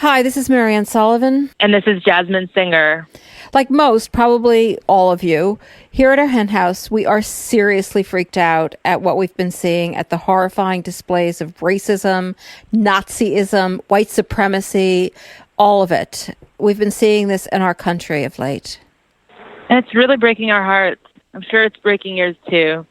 Hi, this is Mariann Sullivan. And this is Jasmine Singer. Like most, probably all of you, here at our hen house, we are seriously freaked out at what we've been seeing at the horrifying displays of racism, Nazism, white supremacy, all of it. We've been seeing this in our country of late. And it's really breaking our hearts. I'm sure it's breaking yours too.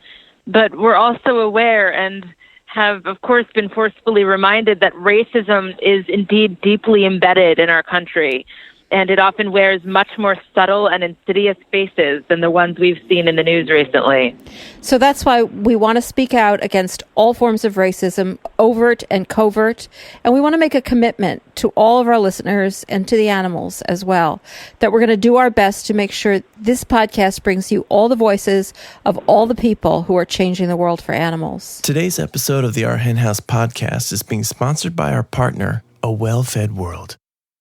But we're also aware and have, of course, been forcefully reminded that racism is indeed deeply embedded in our country, and it often wears much more subtle and insidious faces than the ones we've seen in the news recently. So that's why we want to speak out against all forms of racism, overt and covert, and we want to make a commitment to all of our listeners and to the animals as well, that we're going to do our best to make sure this podcast brings you all the voices of all the people who are changing the world for animals. Today's episode of the Our Hen House podcast is being sponsored by our partner, A Well-Fed World.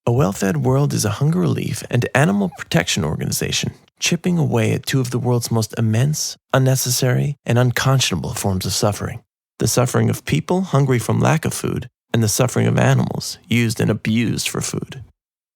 A Well-Fed World is a hunger relief and animal protection organization chipping away at two of the world's most immense, unnecessary, and unconscionable forms of suffering. The suffering of people hungry from lack of food, and the suffering of animals used and abused for food.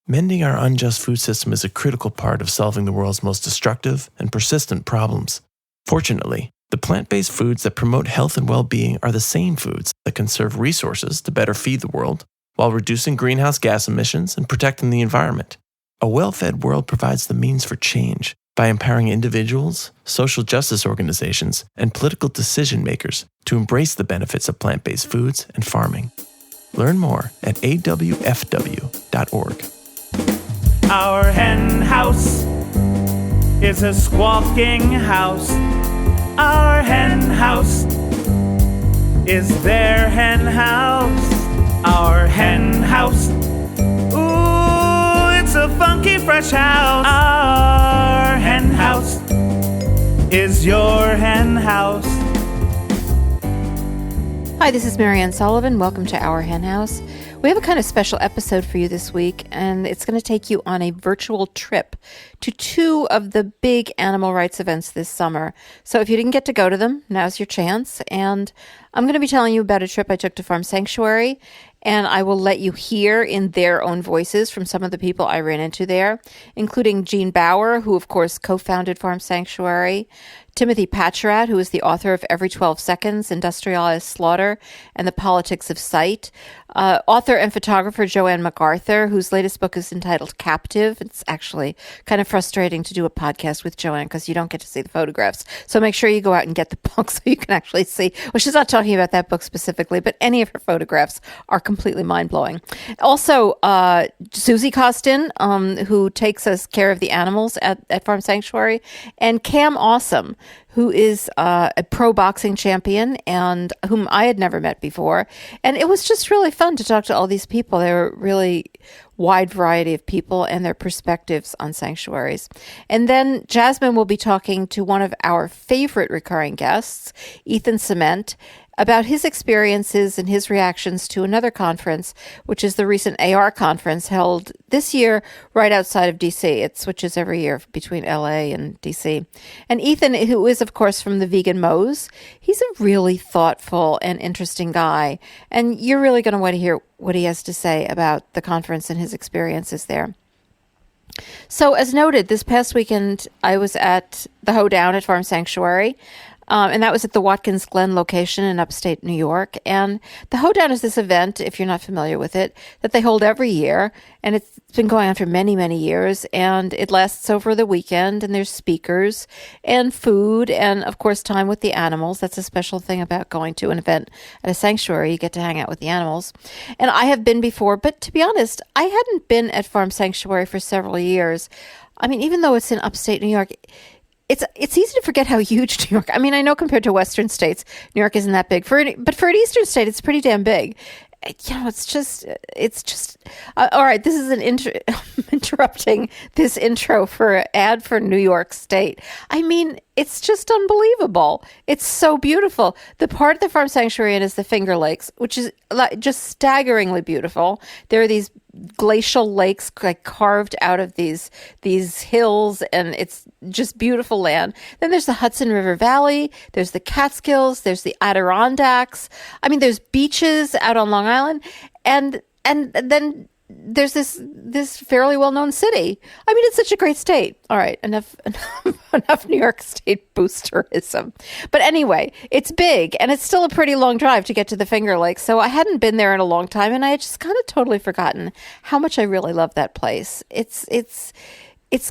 Mending our unjust food system is a critical part of solving the world's most destructive and persistent problems. Fortunately, the plant-based foods that promote health and well-being are the same foods that conserve resources to better feed the world, while reducing greenhouse gas emissions and protecting the environment. A well-fed world provides the means for change by empowering individuals, social justice organizations, and political decision-makers to embrace the benefits of plant-based foods and farming. Learn more at awfw.org. Our hen house is a squawking house. Our hen house is their hen house. Our hen house, ooh, it's a funky fresh house. Our hen house is your hen house. Hi, this is Mariann Sullivan. Welcome to Our Hen House. We have a kind of special episode for you this week, and it's going to take you on a virtual trip to two of the big animal rights events this summer. So if you didn't get to go to them, now's your chance. And I'm going to be telling you about a trip I took to Farm Sanctuary, and I will let you hear in their own voices from some of the people I ran into there, including Jean Bauer, who of course co-founded Farm Sanctuary, Timothy Patcherat, who is the author of Every 12 Seconds, Industrialized Slaughter, and the Politics of Sight, author and photographer Joanne MacArthur, whose latest book is entitled Captive. It's actually kind of frustrating to do a podcast with Joanne because you don't get to see the photographs. So make sure you go out and get the book so you can actually see. Well, she's not talking about that book specifically, but any of her photographs are completely mind-blowing. Also, Susie Costin, who takes us care of the animals at Farm Sanctuary, and Cam Awesome, who is a pro boxing champion and whom I had never met before. And it was just really fun to talk to all these people. They were really wide variety of people and their perspectives on sanctuaries. And then Jasmine will be talking to one of our favorite recurring guests, Ethan Ciment, about his experiences and his reactions to another conference, which is the recent AR conference held this year right outside of D.C. It switches every year between L.A. and D.C. And Ethan, who is, of course, from the Vegan Moe's, he's a really thoughtful and interesting guy. And you're really going to want to hear what he has to say about the conference and his experiences there. So as noted, this past weekend, I was at the Hoedown at Farm Sanctuary. And that was at the Watkins Glen location in upstate New York. And the Hoedown is this event, if you're not familiar with it, that they hold every year. And it's been going on for many, many years. And it lasts over the weekend. And there's speakers and food and, of course, time with the animals. That's a special thing about going to an event at a sanctuary. You get to hang out with the animals. And I have been before. But to be honest, I hadn't been at Farm Sanctuary for several years. I mean, even though it's in upstate New York, it's easy to forget how huge New York. I mean, I know compared to Western states, New York isn't that big. But for an Eastern state, it's pretty damn big. It's just. All right, this is I'm interrupting this intro for an ad for New York State. I mean, it's just unbelievable. It's so beautiful. The part of the Farm Sanctuary is the Finger Lakes, which is just staggeringly beautiful. There are these glacial lakes like carved out of these hills, and it's just beautiful land. Then there's the Hudson River Valley, there's the Catskills, there's the Adirondacks. I mean, there's beaches out on Long Island, and then there's this fairly well-known city. I mean, it's such a great state. All right, enough New York State boosterism. But anyway, it's big, and it's still a pretty long drive to get to the Finger Lakes. So I hadn't been there in a long time, and I had just kind of totally forgotten how much I really love that place. It's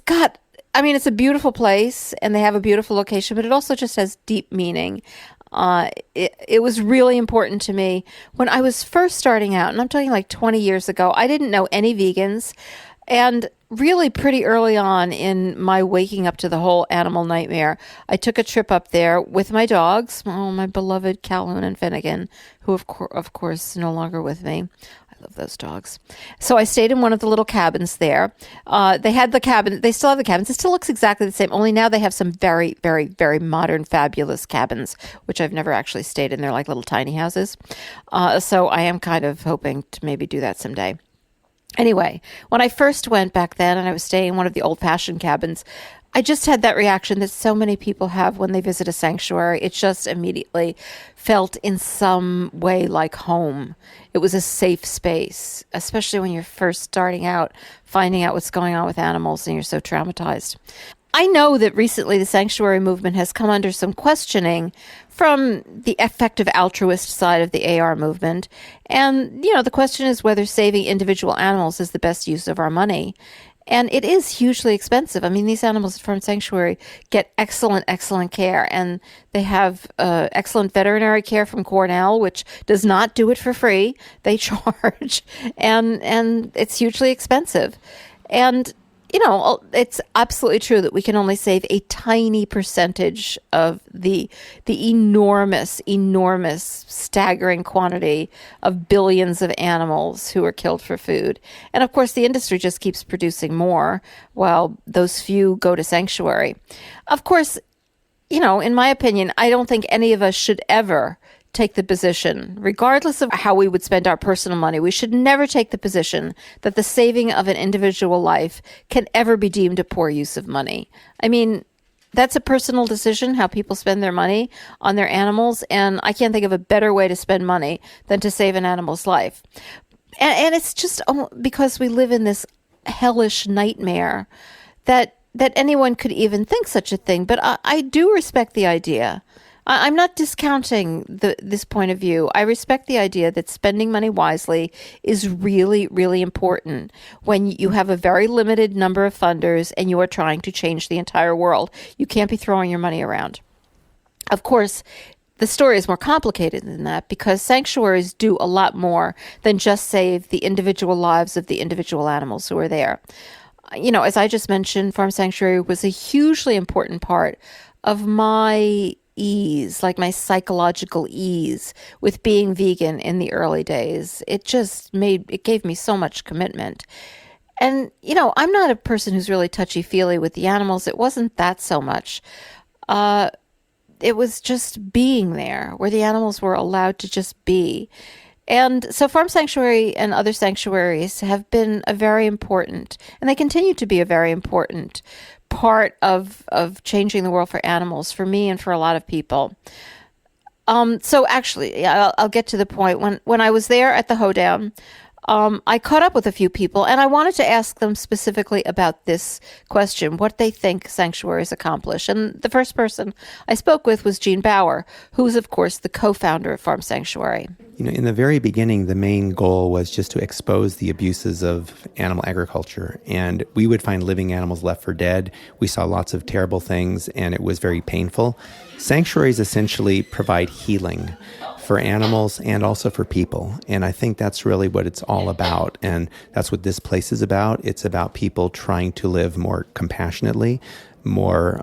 got, I mean, it's a beautiful place, and they have a beautiful location, but it also just has deep meaning. It was really important to me when I was first starting out, and I'm talking like 20 years ago. I didn't know any vegans, and really pretty early on in my waking up to the whole animal nightmare, I took a trip up there with my dogs, my beloved Calhoun and Finnegan, who of course no longer with me. I love those dogs. So I stayed in one of the little cabins there. They had the cabin. They still have the cabins. It still looks exactly the same, only now they have some very, very, very modern, fabulous cabins, which I've never actually stayed in. They're like little tiny houses. So I am kind of hoping to maybe do that someday. Anyway, when I first went back then and I was staying in one of the old-fashioned cabins, I just had that reaction that so many people have when they visit a sanctuary. It just immediately felt in some way like home. It was a safe space, especially when you're first starting out, finding out what's going on with animals and you're so traumatized. I know that recently the sanctuary movement has come under some questioning from the effective altruist side of the AR movement. And, the question is whether saving individual animals is the best use of our money. And it is hugely expensive. I mean, these animals at Farm Sanctuary get excellent care. And they have excellent veterinary care from Cornell, which does not do it for free. They charge. And it's hugely expensive. And it's absolutely true that we can only save a tiny percentage of the enormous, staggering quantity of billions of animals who are killed for food. And of course, the industry just keeps producing more while those few go to sanctuary. Of course, in my opinion, I don't think any of us should ever take the position, regardless of how we would spend our personal money, we should never take the position that the saving of an individual life can ever be deemed a poor use of money. I mean, that's a personal decision, how people spend their money on their animals, and I can't think of a better way to spend money than to save an animal's life. And it's just because we live in this hellish nightmare that anyone could even think such a thing. But I do respect the idea. I'm not discounting this point of view. I respect the idea that spending money wisely is really, really important when you have a very limited number of funders and you are trying to change the entire world. You can't be throwing your money around. Of course, the story is more complicated than that because sanctuaries do a lot more than just save the individual lives of the individual animals who are there. As I just mentioned, Farm Sanctuary was a hugely important part of my ease, like my psychological ease with being vegan in the early days. It gave me so much commitment. And, I'm not a person who's really touchy-feely with the animals. It wasn't that so much. It was just being there where the animals were allowed to just be. And so Farm Sanctuary and other sanctuaries have been a very important, and they continue to be a very important part of changing the world for animals, for me and for a lot of people. So actually, I'll get to the point. When I was there at the hoedown, I caught up with a few people, and I wanted to ask them specifically about this question, what they think sanctuaries accomplish. And the first person I spoke with was Jean Bauer, who is, of course, the co-founder of Farm Sanctuary. In the very beginning, the main goal was just to expose the abuses of animal agriculture. And we would find living animals left for dead. We saw lots of terrible things, and it was very painful. Sanctuaries essentially provide healing for animals and also for people. And I think that's really what it's all about. And that's what this place is about. It's about people trying to live more compassionately, more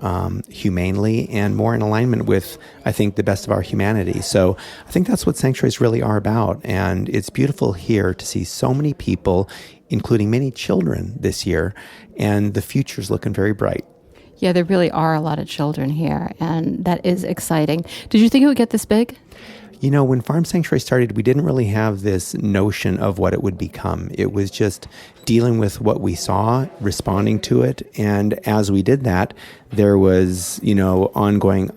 humanely, and more in alignment with, I think, the best of our humanity. So I think that's what sanctuaries really are about. And it's beautiful here to see so many people, including many children this year. And the future's looking very bright. Yeah, there really are a lot of children here, and that is exciting. Did you think it would get this big? When Farm Sanctuary started, we didn't really have this notion of what it would become. It was just dealing with what we saw, responding to it. And as we did that, there was, ongoing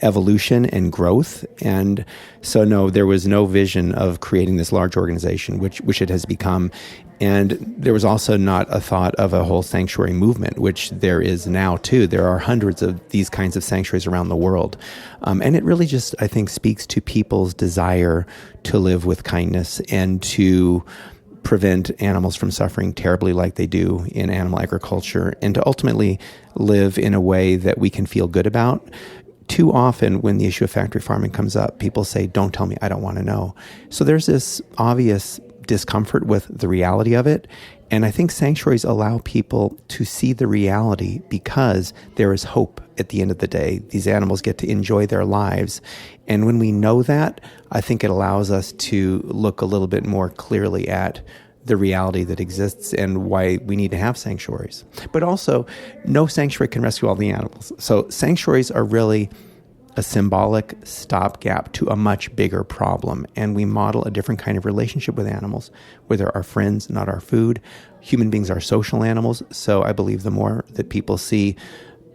evolution and growth. And so, no, there was no vision of creating this large organization, which it has become. And there was also not a thought of a whole sanctuary movement, which there is now, too. There are hundreds of these kinds of sanctuaries around the world. And it really just, I think, speaks to people's desire to live with kindness and to prevent animals from suffering terribly like they do in animal agriculture, and to ultimately live in a way that we can feel good about. Too often when the issue of factory farming comes up, people say, don't tell me, I don't want to know. So there's this obvious discomfort with the reality of it. And I think sanctuaries allow people to see the reality because there is hope at the end of the day. These animals get to enjoy their lives. And when we know that, I think it allows us to look a little bit more clearly at the reality that exists and why we need to have sanctuaries. But also, no sanctuary can rescue all the animals. So sanctuaries are really a symbolic stopgap to a much bigger problem. And we model a different kind of relationship with animals, where they're our friends, not our food. Human beings are social animals. So I believe the more that people see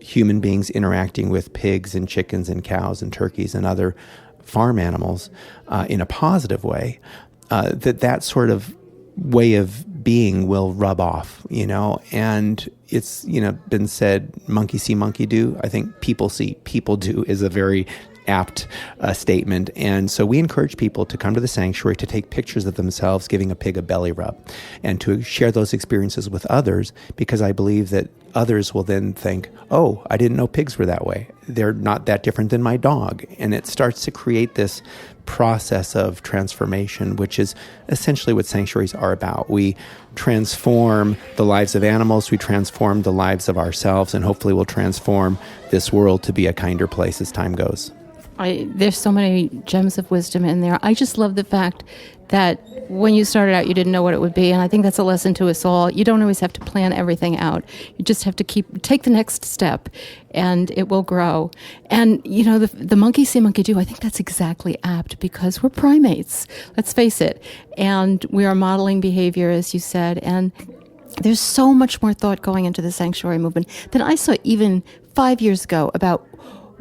human beings interacting with pigs and chickens and cows and turkeys and other farm animals in a positive way, that sort of way of being will rub off, and it's, been said, monkey see, monkey do. I think people see, people do is a very apt statement. And so we encourage people to come to the sanctuary, to take pictures of themselves giving a pig a belly rub, and to share those experiences with others, because I believe that others will then think, oh, I didn't know pigs were that way. They're not that different than my dog. And it starts to create this process of transformation, which is essentially what sanctuaries are about. We transform the lives of animals, we transform the lives of ourselves, and hopefully we'll transform this world to be a kinder place as time goes. There's so many gems of wisdom in there. I just love the fact that when you started out, you didn't know what it would be. And I think that's a lesson to us all. You don't always have to plan everything out. You just have to take the next step, and it will grow. And, the monkey see, monkey do, I think that's exactly apt, because we're primates, let's face it. And we are modeling behavior, as you said. And there's so much more thought going into the sanctuary movement than I saw even 5 years ago about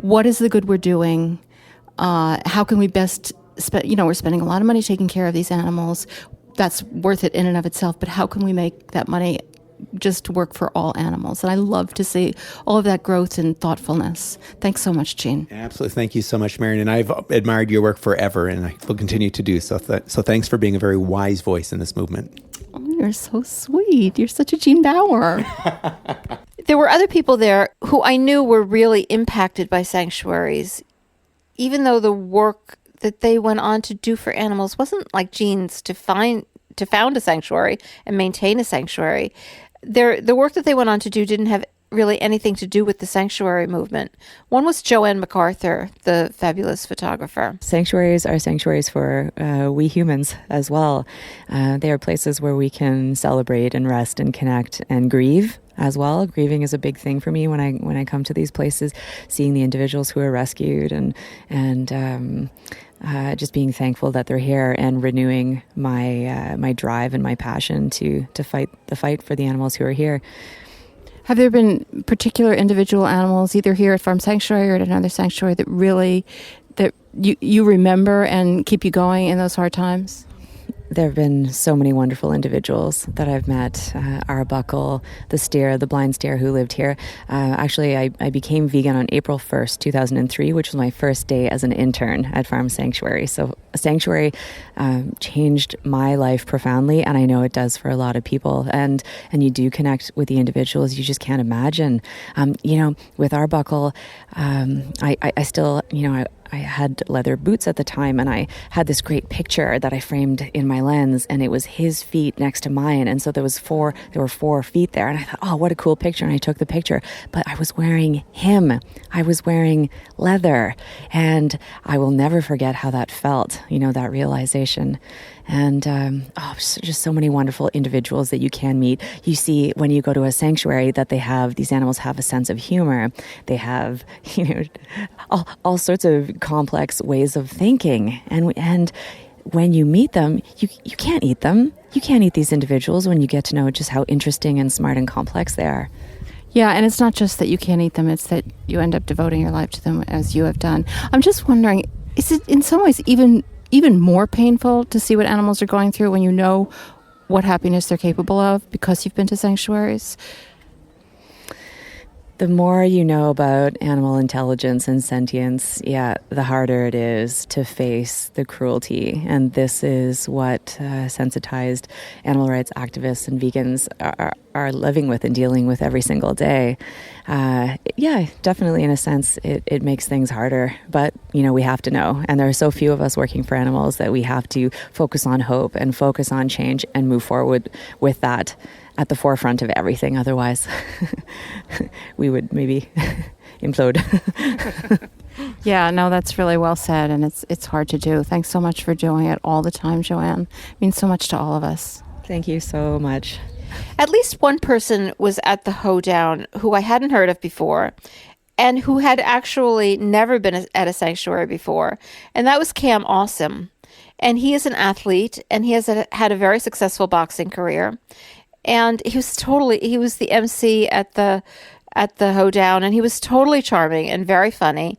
what is the good we're doing, how can we best we're spending a lot of money taking care of these animals. That's worth it in and of itself. But how can we make that money just work for all animals? And I love to see all of that growth and thoughtfulness. Thanks so much, Gene. Absolutely. Thank you so much, Mariann. And I've admired your work forever, and I will continue to do so. So thanks for being a very wise voice in this movement. Oh, you're so sweet. You're such a Gene Bauer. There were other people there who I knew were really impacted by sanctuaries, even though the work that they went on to do for animals wasn't like Gene's to found a sanctuary and maintain a sanctuary. The work that they went on to do didn't have really anything to do with the sanctuary movement. One was Joanne MacArthur, the fabulous photographer. Sanctuaries are sanctuaries for we humans as well. They are places where we can celebrate and rest and connect and grieve as well. Grieving is a big thing for me when I come to these places, seeing the individuals who are rescued and just being thankful that they're here, and renewing my drive and my passion to fight the fight for the animals who are here. Have there been particular individual animals, either here at Farm Sanctuary or at another sanctuary, that you remember and keep you going in those hard times? There have been so many wonderful individuals that I've met. Arbuckle, the blind steer who lived here. Actually, I became vegan on April 1st, 2003, which was my first day as an intern at Farm Sanctuary. So a sanctuary changed my life profoundly, and I know it does for a lot of people. And you do connect with the individuals you just can't imagine. With Arbuckle, I still, I had leather boots at the time, and I had this great picture that I framed in my lens, and it was his feet next to mine. And so there were 4 feet there, and I thought, oh, what a cool picture. And I took the picture, but I was wearing him. I was wearing leather, and I will never forget how that felt, that realization. And just so many wonderful individuals that you can meet. You see when you go to a sanctuary that these animals have a sense of humor. They have, all sorts of complex ways of thinking. And when you meet them, you can't eat them. You can't eat these individuals when you get to know just how interesting and smart and complex they are. Yeah, and it's not just that you can't eat them, it's that you end up devoting your life to them as you have done. I'm just wondering, is it in some ways even more painful to see what animals are going through when you know what happiness they're capable of because you've been to sanctuaries? The more you know about animal intelligence and sentience, the harder it is to face the cruelty. And this is what sensitized animal rights activists and vegans are living with and dealing with every single day. Definitely in a sense, it makes things harder. But, we have to know. And there are so few of us working for animals that we have to focus on hope and focus on change and move forward with that at the forefront of everything. Otherwise, we would maybe implode. Yeah, no, that's really well said, and it's hard to do. Thanks so much for doing it all the time, Joanne. It means so much to all of us. Thank you so much. At least one person was at the hoedown who I hadn't heard of before and who had actually never been at a sanctuary before, and that was Cam Awesome. And he is an athlete, and he has had a very successful boxing career. And he was the MC at the hoedown, and he was totally charming and very funny.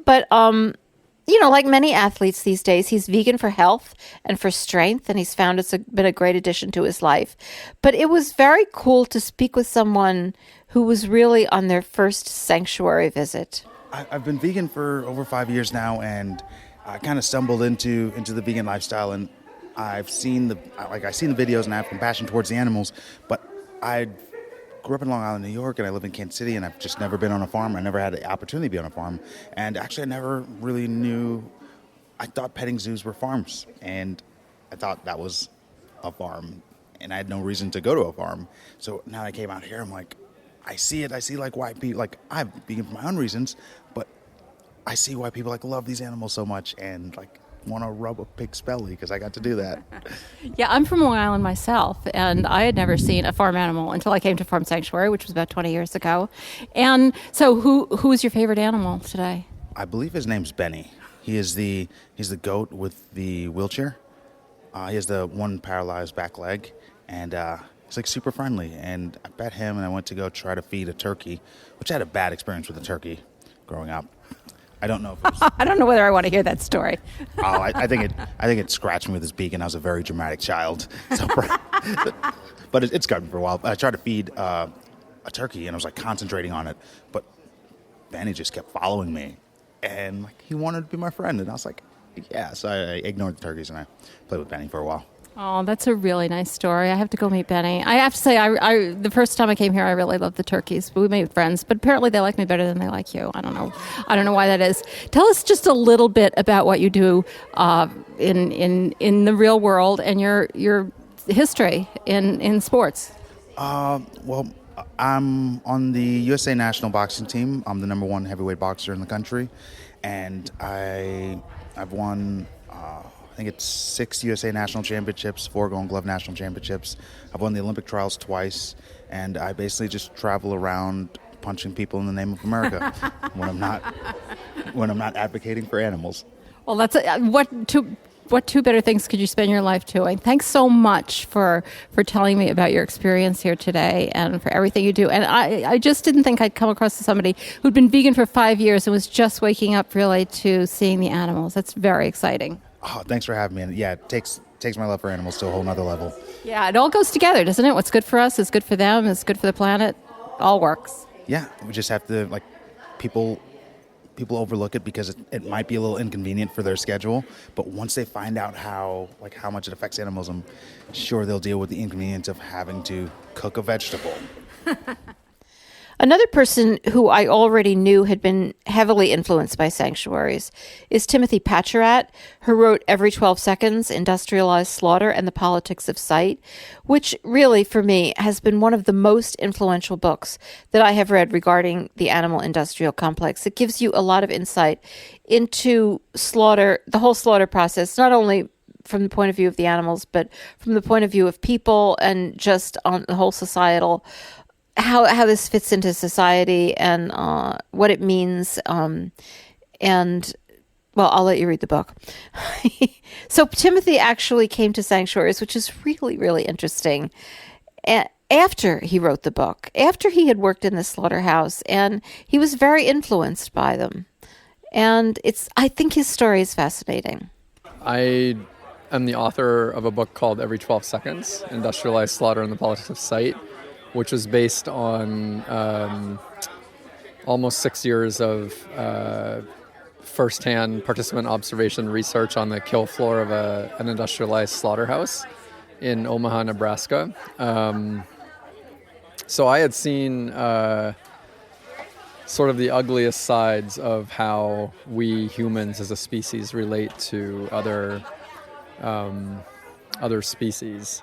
But, like many athletes these days, he's vegan for health and for strength, and he's found it's been a great addition to his life. But it was very cool to speak with someone who was really on their first sanctuary visit. I've been vegan for over 5 years now, and I kind of stumbled into the vegan lifestyle, and I've seen the videos and I have compassion towards the animals, but I grew up in Long Island, New York, and I live in Kansas City, and I've just never been on a farm. I never had the opportunity to be on a farm, and actually I never really knew. I thought petting zoos were farms, and I thought that was a farm, and I had no reason to go to a farm. So now I came out here, I'm like, I see like why people, like I'm vegan for my own reasons, but I see why people love these animals so much and want to rub a pig's belly because I got to do that. Yeah, I'm from Long Island myself, and I had never seen a farm animal until I came to Farm Sanctuary, which was about 20 years ago. And so who's your favorite animal today? I believe his name's Benny. He's the goat with the wheelchair. He has the one paralyzed back leg, and he's super friendly. And I bet him, and I went to go try to feed a turkey, which I had a bad experience with a turkey growing up. I don't know if it was, I don't know whether I want to hear that story. I think it scratched me with his beak, and I was a very dramatic child. So, but it's got me for a while. I tried to feed a turkey, and I was concentrating on it, but Benny just kept following me, and he wanted to be my friend, and I was like, yeah. So I ignored the turkeys, and I played with Benny for a while. Oh, that's a really nice story. I have to go meet Benny. I have to say, I the first time I came here, I really loved the turkeys. But we made friends. But apparently, they like me better than they like you. I don't know why that is. Tell us just a little bit about what you do in the real world and your history in sports. Well, I'm on the USA national boxing team. I'm the number one heavyweight boxer in the country, and I've won. I think it's 6 USA National Championships, 4 Golden Glove National Championships. I've won the Olympic trials twice, and I basically just travel around punching people in the name of America when I'm not advocating for animals. Well, that's what two better things could you spend your life doing? Thanks so much for telling me about your experience here today and for everything you do. And I just didn't think I'd come across somebody who'd been vegan for 5 years and was just waking up really to seeing the animals. That's very exciting. Oh, thanks for having me. And yeah, it takes my love for animals to a whole nother level. Yeah, it all goes together, doesn't it? What's good for us is good for them, is good for the planet. All works. Yeah, we just have to, people overlook it because it might be a little inconvenient for their schedule. But once they find out how much it affects animals, I'm sure they'll deal with the inconvenience of having to cook a vegetable. Another person who I already knew had been heavily influenced by sanctuaries is Timothy Patcherat, who wrote Every 12 Seconds, Industrialized Slaughter and the Politics of Sight, which really, for me, has been one of the most influential books that I have read regarding the animal industrial complex. It gives you a lot of insight into slaughter, the whole slaughter process, not only from the point of view of the animals, but from the point of view of people and just on the whole societal how this fits into society and what it means. And, well, I'll let you read the book. So Timothy actually came to sanctuaries, which is really, really interesting. after he wrote the book, after he had worked in the slaughterhouse, and he was very influenced by them. And I think his story is fascinating. I am the author of a book called Every 12 Seconds, Industrialized Slaughter and the Politics of Sight, which was based on almost 6 years of firsthand participant observation research on the kill floor of an industrialized slaughterhouse in Omaha, Nebraska. So I had seen sort of the ugliest sides of how we humans as a species relate to other species.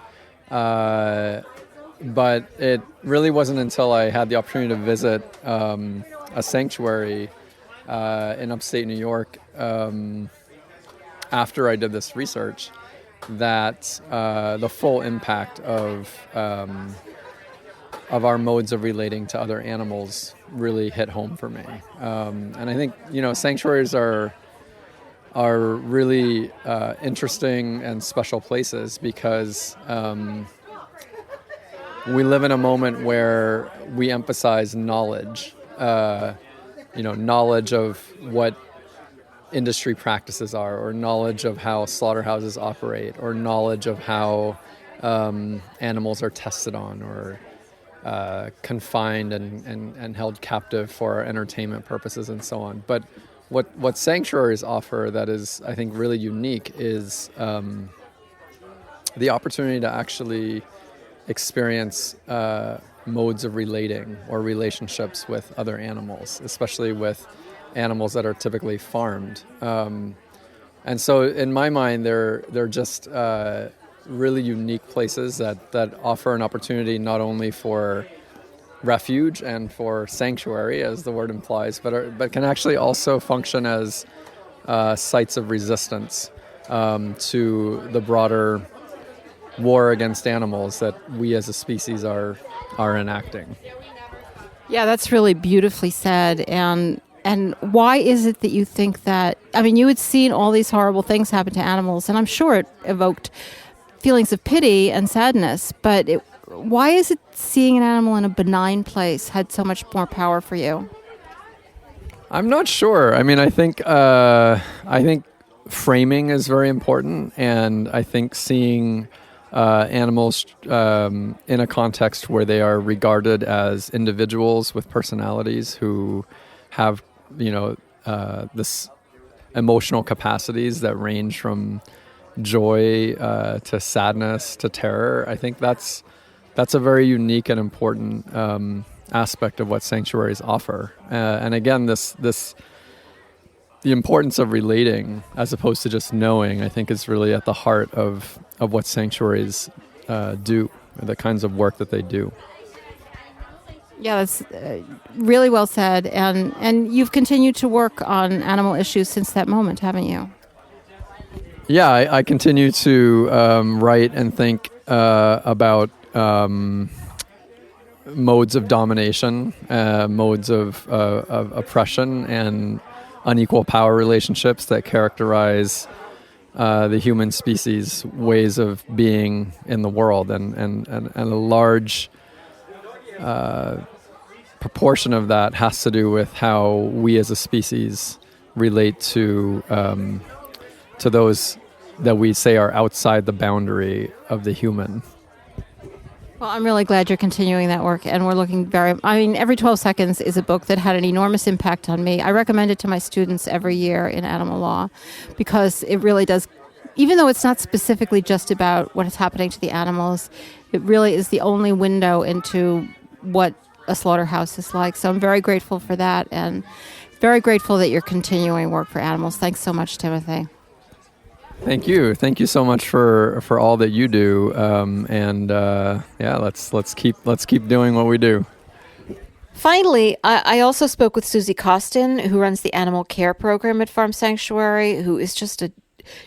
But it really wasn't until I had the opportunity to visit a sanctuary in upstate New York after I did this research that the full impact of our modes of relating to other animals really hit home for me. And I think, sanctuaries are really interesting and special places because we live in a moment where we emphasize knowledge, knowledge of what industry practices are, or knowledge of how slaughterhouses operate, or knowledge of how animals are tested on, or confined and held captive for entertainment purposes and so on. But what sanctuaries offer that is, I think, really unique is the opportunity to actually experience modes of relating or relationships with other animals, especially with animals that are typically farmed. And so in my mind, they're just really unique places that offer an opportunity not only for refuge and for sanctuary, as the word implies, but can actually also function as sites of resistance to the broader war against animals that we as a species are enacting. Yeah, that's really beautifully said. And why is it that you think that, you had seen all these horrible things happen to animals, and I'm sure it evoked feelings of pity and sadness, but why is it seeing an animal in a benign place had so much more power for you? I'm not sure. I think framing is very important, and I think seeing animals in a context where they are regarded as individuals with personalities who have, this emotional capacities that range from joy to sadness to terror. I think that's a very unique and important aspect of what sanctuaries offer. And again, the importance of relating as opposed to just knowing, I think, is really at the heart of what sanctuaries do, the kinds of work that they do. Yeah, that's really well said. And you've continued to work on animal issues since that moment, haven't you? Yeah, I continue to write and think about modes of domination, modes of oppression, and unequal power relationships that characterize the human species' ways of being in the world, and a large proportion of that has to do with how we as a species relate to those that we say are outside the boundary of the human. Well, I'm really glad you're continuing that work, and we're looking Every 12 Seconds is a book that had an enormous impact on me. I recommend it to my students every year in animal law because it really does, even though it's not specifically just about what is happening to the animals, it really is the only window into what a slaughterhouse is like. So I'm very grateful for that, and very grateful that you're continuing work for animals. Thanks so much, Timothy. Thank you. Thank you so much for all that you do. Let's keep doing what we do. Finally, I also spoke with Susie Costin, who runs the animal care program at Farm Sanctuary, who is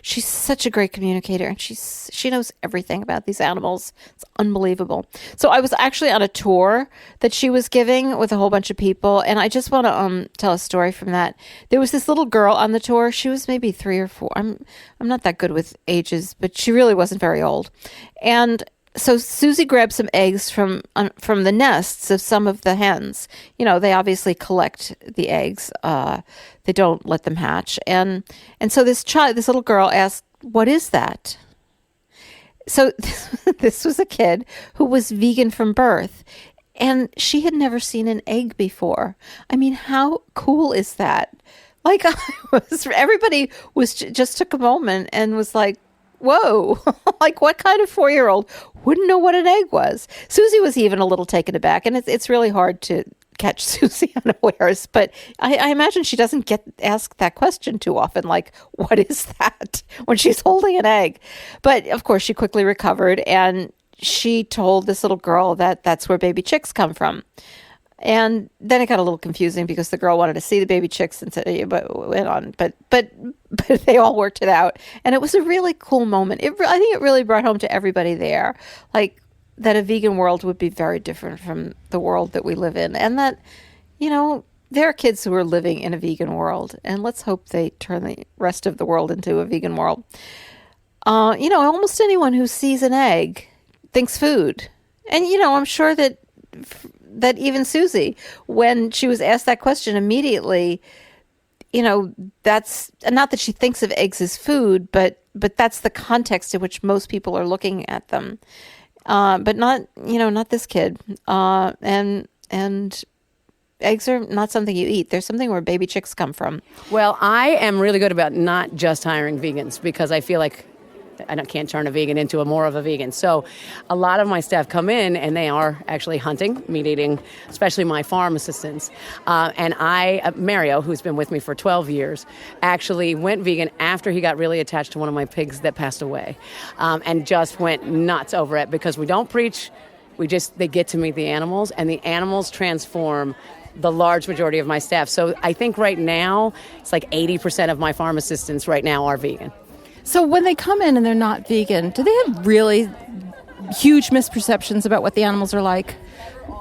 she's such a great communicator, and she knows everything about these animals. It's unbelievable. So I was actually on a tour that she was giving with a whole bunch of people, and I just want to tell a story from that. There was this little girl on the tour. She was maybe 3 or 4. I'm not that good with ages, but she really wasn't very old. And so Susie grabbed some eggs from the nests of some of the hens. They obviously collect the eggs. They don't let them hatch. And so this little girl asked, "What is that?" So this was a kid who was vegan from birth, and she had never seen an egg before. I mean, how cool is that? Like, everybody just took a moment and was like, whoa, like what kind of 4-year-old wouldn't know what an egg was? Susie was even a little taken aback, and it's really hard to catch Susie unawares, but I imagine she doesn't get asked that question too often, like, what is that, when she's holding an egg? But of course, she quickly recovered, and she told this little girl that that's where baby chicks come from. And then it got a little confusing because the girl wanted to see the baby chicks and said, but went on. But they all worked it out, and it was a really cool moment. I think it really brought home to everybody there, like that a vegan world would be very different from the world that we live in, and that there are kids who are living in a vegan world, and let's hope they turn the rest of the world into a vegan world. Almost anyone who sees an egg thinks food, and I'm sure that even Susie, when she was asked that question immediately, that's not that she thinks of eggs as food, but that's the context in which most people are looking at them. But not this kid. And eggs are not something you eat. They're something where baby chicks come from. Well, I am really good about not just hiring vegans because I feel like I can't turn a vegan into more of a vegan. So a lot of my staff come in and they are actually hunting, meat eating, especially my farm assistants. And Mario, who's been with me for 12 years, actually went vegan after he got really attached to one of my pigs that passed away, and just went nuts over it because we don't preach. They get to meet the animals, and the animals transform the large majority of my staff. So I think right now, it's like 80% of my farm assistants right now are vegan. So when they come in and they're not vegan, do they have really huge misperceptions about what the animals are like?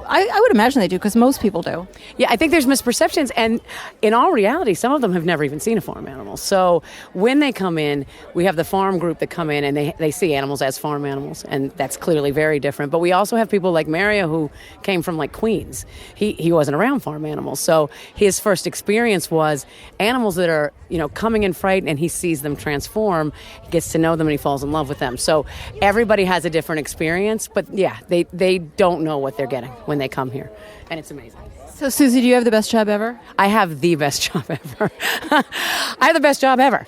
I would imagine they do, because most people do. Yeah, I think there's misperceptions, and in all reality, some of them have never even seen a farm animal. So when they come in, we have the farm group that come in, and they see animals as farm animals, and that's clearly very different. But we also have people like Mario, who came from like Queens. He wasn't around farm animals, so his first experience was animals that are coming in frightened, and he sees them transform. He gets to know them, and he falls in love with them. So everybody has a different experience, but yeah, they don't know what they're getting when they come here, and it's amazing. So Susie, do you have the best job ever? I have the best job ever. I have the best job ever.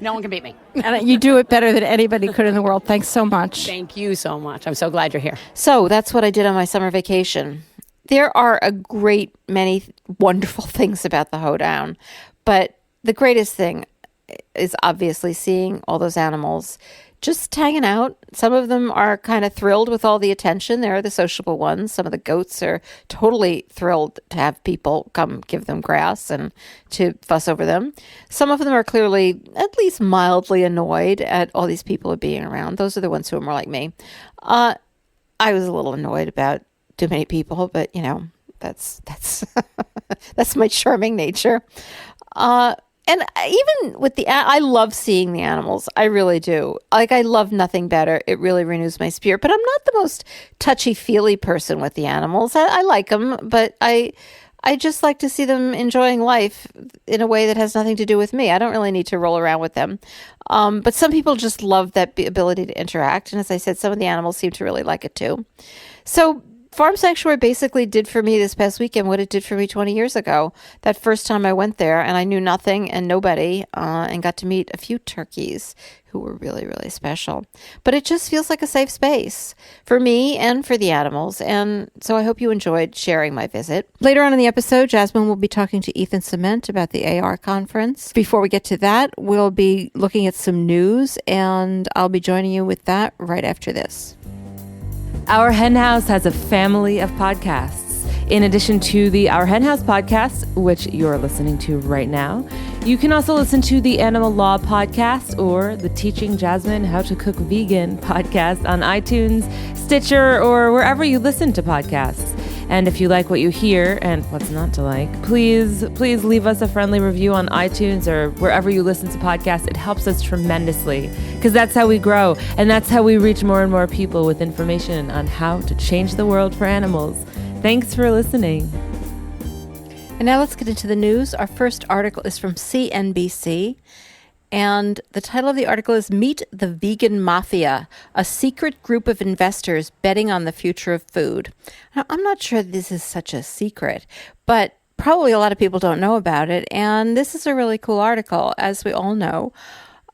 No one can beat me. And you do it better than anybody could in the world. Thanks so much. Thank you so much. I'm so glad you're here. So that's what I did on my summer vacation. There are a great many wonderful things about the hoedown, but the greatest thing is obviously seeing all those animals just hanging out. Some of them are kind of thrilled with all the attention. There are the sociable ones. Some of the goats are totally thrilled to have people come give them grass and to fuss over them. Some of them are clearly at least mildly annoyed at all these people being around. Those are the ones who are more like me. I was a little annoyed about too many people, but that's that's my charming nature. And even with I love seeing the animals. I really do. Like, I love nothing better. It really renews my spirit. But I'm not the most touchy-feely person with the animals. I like them, but I just like to see them enjoying life in a way that has nothing to do with me. I don't really need to roll around with them. But some people just love that ability to interact. And as I said, some of the animals seem to really like it too. So Farm Sanctuary basically did for me this past weekend what it did for me 20 years ago. That first time I went there, and I knew nothing and nobody, and got to meet a few turkeys who were really, really special. But it just feels like a safe space for me and for the animals, and so I hope you enjoyed sharing my visit. Later on in the episode, Jasmine will be talking to Ethan Ciment about the AR conference. Before we get to that, we'll be looking at some news, and I'll be joining you with that right after this. Our Hen House has a family of podcasts. In addition to the Our Hen House podcast, which you're listening to right now, you can also listen to the Animal Law podcast or the Teaching Jasmine How to Cook Vegan podcast on iTunes, Stitcher, or wherever you listen to podcasts. And if you like what you hear, and what's not to like, please leave us a friendly review on iTunes or wherever you listen to podcasts. It helps us tremendously because that's how we grow, and that's how we reach more and more people with information on how to change the world for animals. Thanks for listening. And now let's get into the news. Our first article is from CNBC. And the title of the article is Meet the Vegan Mafia, a secret group of investors betting on the future of food. Now, I'm not sure this is such a secret, but probably a lot of people don't know about it. And this is a really cool article, as we all know.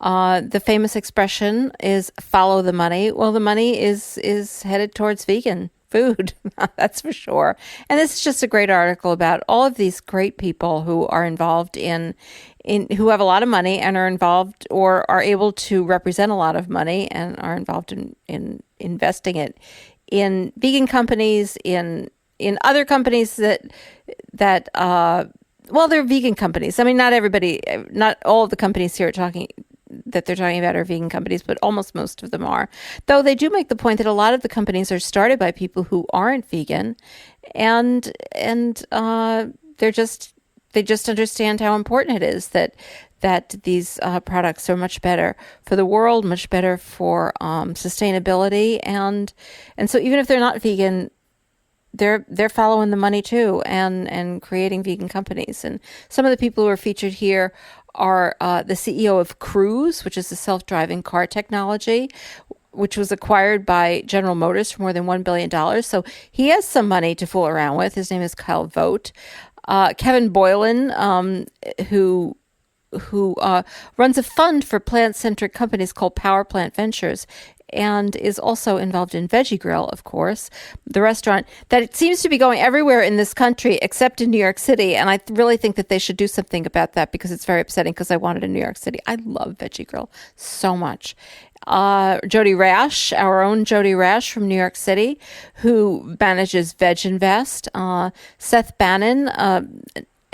The famous expression is follow the money. Well, the money is headed towards vegan food, that's for sure. And this is just a great article about all of these great people who are involved in who have a lot of money and are involved or are able to represent a lot of money and are involved in investing it in vegan companies, in other companies that they're vegan companies. I mean, not all of the companies here that they're talking about are vegan companies, but almost most of them are. Though they do make the point that a lot of the companies are started by people who aren't vegan, and they just understand how important it is that these products are much better for the world, much better for sustainability, and so even if they're not vegan, they're following the money too, and creating vegan companies. And some of the people who are featured here are the CEO of Cruise, which is a self-driving car technology, which was acquired by General Motors for more than $1 billion. So he has some money to fool around with. His name is Kyle Vogt. Kevin Boylan, who runs a fund for plant-centric companies called Power Plant Ventures, and is also involved in Veggie Grill, of course, the restaurant that it seems to be going everywhere in this country except in New York City. And I really think that they should do something about that because it's very upsetting because I want it in New York City. I love Veggie Grill so much. Jody Rash, our own Jody Rash from New York City, who manages Veg Invest. Seth Bannon,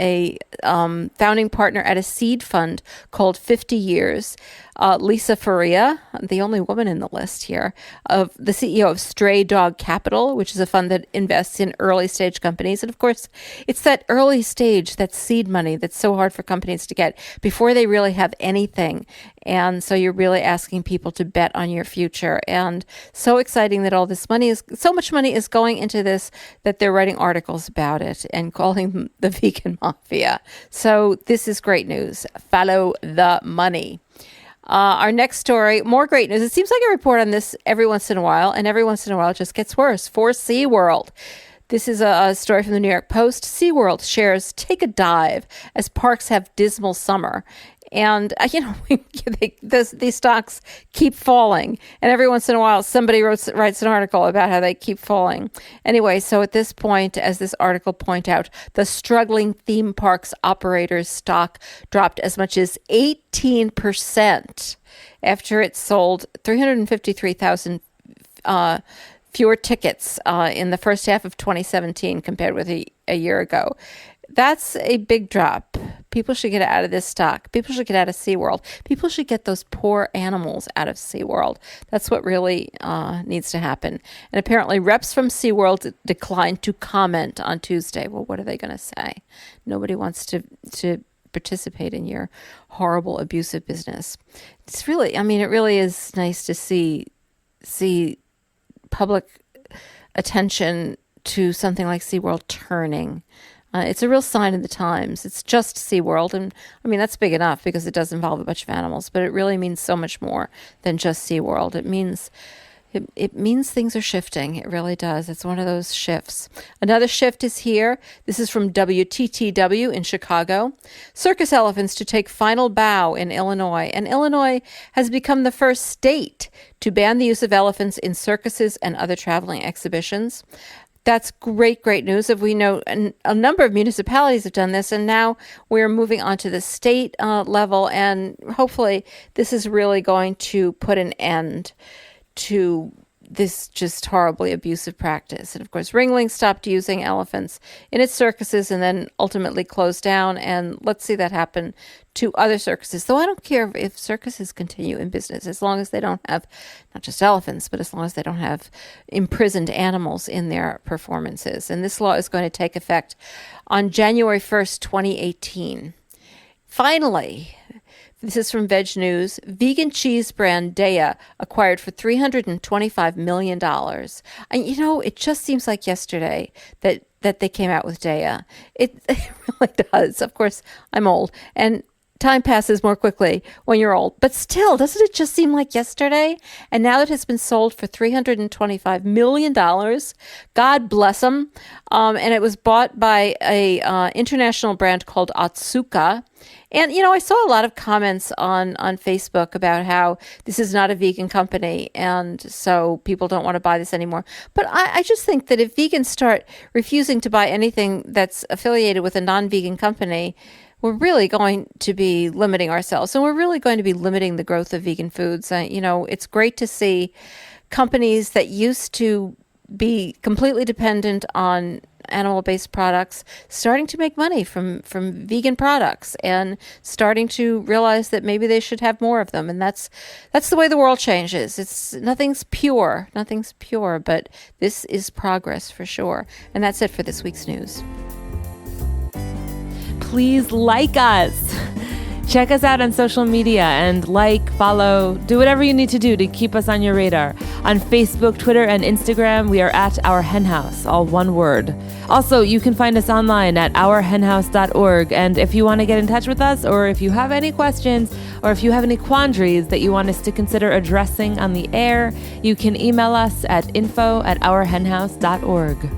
a founding partner at a seed fund called 50 Years. Lisa Faria, the only woman in the list here, of the CEO of Stray Dog Capital, which is a fund that invests in early stage companies. And of course, it's that early stage, that seed money that's so hard for companies to get before they really have anything. And so you're really asking people to bet on your future. And so exciting that so much money is going into this that they're writing articles about it and calling them the vegan mafia. So this is great news. Follow the money. Our next story, more great news. It seems like I report on this every once in a while, and every once in a while it just gets worse. For SeaWorld. This is a story from the New York Post. SeaWorld shares take a dive as parks have dismal summer. And, these stocks keep falling. And every once in a while, somebody writes an article about how they keep falling. Anyway, so at this point, as this article points out, the struggling theme parks operators' stock dropped as much as 18% after it sold 353,000 fewer tickets in the first half of 2017 compared with a year ago. That's a big drop. People should get out of this stock. People should get out of SeaWorld. People should get those poor animals out of SeaWorld. That's what really needs to happen. And apparently reps from SeaWorld declined to comment on Tuesday. Well, what are they going to say? Nobody wants to participate in your horrible, abusive business. It really is nice to see public attention to something like SeaWorld turning. It's a real sign of the times. It's just SeaWorld. And that's big enough because it does involve a bunch of animals, but it really means so much more than just SeaWorld. It means things are shifting. It really does. It's one of those shifts. Another shift is here. This is from WTTW in Chicago. Circus elephants to take final bow in Illinois. And Illinois has become the first state to ban the use of elephants in circuses and other traveling exhibitions. That's great news. If we know a number of municipalities have done this, and now we're moving on to the state level, and hopefully this is really going to put an end to this just horribly abusive practice. And of course, Ringling stopped using elephants in its circuses and then ultimately closed down. And let's see that happen to other circuses. Though I don't care if circuses continue in business, as long as they don't have not just elephants, but as long as they don't have imprisoned animals in their performances. And this law is going to take effect on January 1st, 2018. Finally, this is from Veg News. Vegan cheese brand Daiya acquired for $325 million. And, it just seems like yesterday that they came out with Daiya. It really does. Of course, I'm old, and time passes more quickly when you're old. But still, doesn't it just seem like yesterday? And now it has been sold for $325 million. God bless them. And it was bought by a international brand called Otsuka. And, I saw a lot of comments on Facebook about how this is not a vegan company, and so people don't want to buy this anymore. But I just think that if vegans start refusing to buy anything that's affiliated with a non-vegan company, we're really going to be limiting ourselves, and we're really going to be limiting the growth of vegan foods. It's great to see companies that used to be completely dependent on animal-based products starting to make money from vegan products and starting to realize that maybe they should have more of them. And that's the way the world changes. Nothing's pure, but this is progress for sure. And that's it for this week's news. Please like us. Check us out on social media and follow, do whatever you need to do to keep us on your radar. On Facebook, Twitter, and Instagram, we are at Our Hen House, all one word. Also, you can find us online at ourhenhouse.org. And if you want to get in touch with us, or if you have any questions, or if you have any quandaries that you want us to consider addressing on the air, you can email us at info@ourhenhouse.org.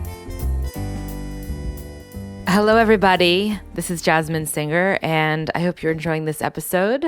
Hello, everybody. This is Jasmine Singer, and I hope you're enjoying this episode.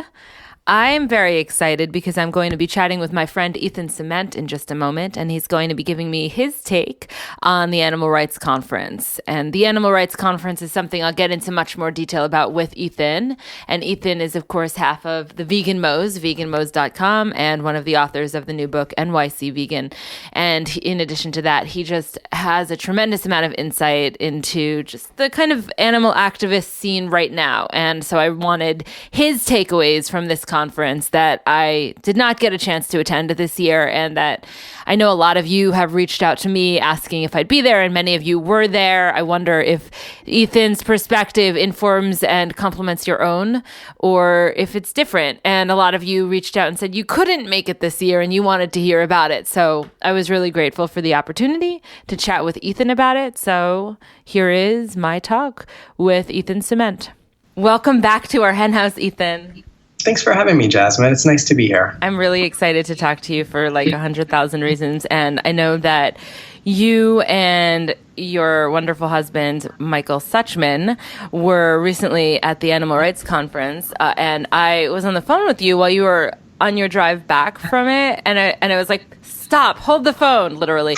I'm very excited because I'm going to be chatting with my friend Ethan Ciment in just a moment, and he's going to be giving me his take on the Animal Rights Conference. And the Animal Rights Conference is something I'll get into much more detail about with Ethan. And Ethan is, of course, half of the Vegan Mo's, veganmo's.com, and one of the authors of the new book, NYC Vegan. And in addition to that, he just has a tremendous amount of insight into just the kind of animal activist scene right now. And so I wanted his takeaways from this conference that I did not get a chance to attend this year, and that I know a lot of you have reached out to me asking if I'd be there, and many of you were there. I wonder if Ethan's perspective informs and complements your own, or if it's different. And a lot of you reached out and said you couldn't make it this year and you wanted to hear about it. So I was really grateful for the opportunity to chat with Ethan about it. So here is my talk with Ethan Ciment. Welcome back to our hen house, Ethan. Thanks for having me, Jasmine. It's nice to be here. I'm really excited to talk to you for 100,000 reasons. And I know that you and your wonderful husband, Michael Suchman, were recently at the Animal Rights Conference. And I was on the phone with you while you were on your drive back from it. And I was like, stop, hold the phone, literally.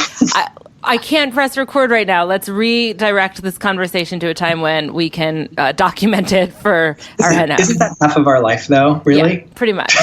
I can't press record right now. Let's redirect this conversation to a time when we can document it for our hen house. Isn't that half of our life, though? Really? Yeah, pretty much.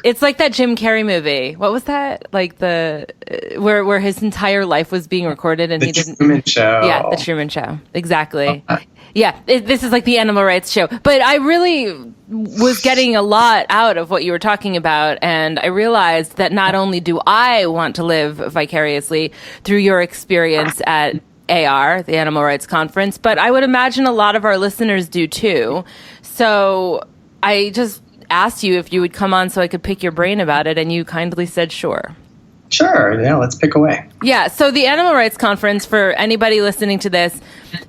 It's like that Jim Carrey movie. What was that? Like where his entire life was being recorded and he didn't. The Truman Show. Yeah, the Truman Show. Exactly. Yeah, this is like the animal rights show. But I really was getting a lot out of what you were talking about, and I realized that not only do I want to live vicariously through your experience at AR, the Animal Rights Conference, but I would imagine a lot of our listeners do too. So I just asked you if you would come on so I could pick your brain about it, and you kindly said sure. Sure. Yeah, let's pick away. Yeah. So the Animal Rights Conference, for anybody listening to this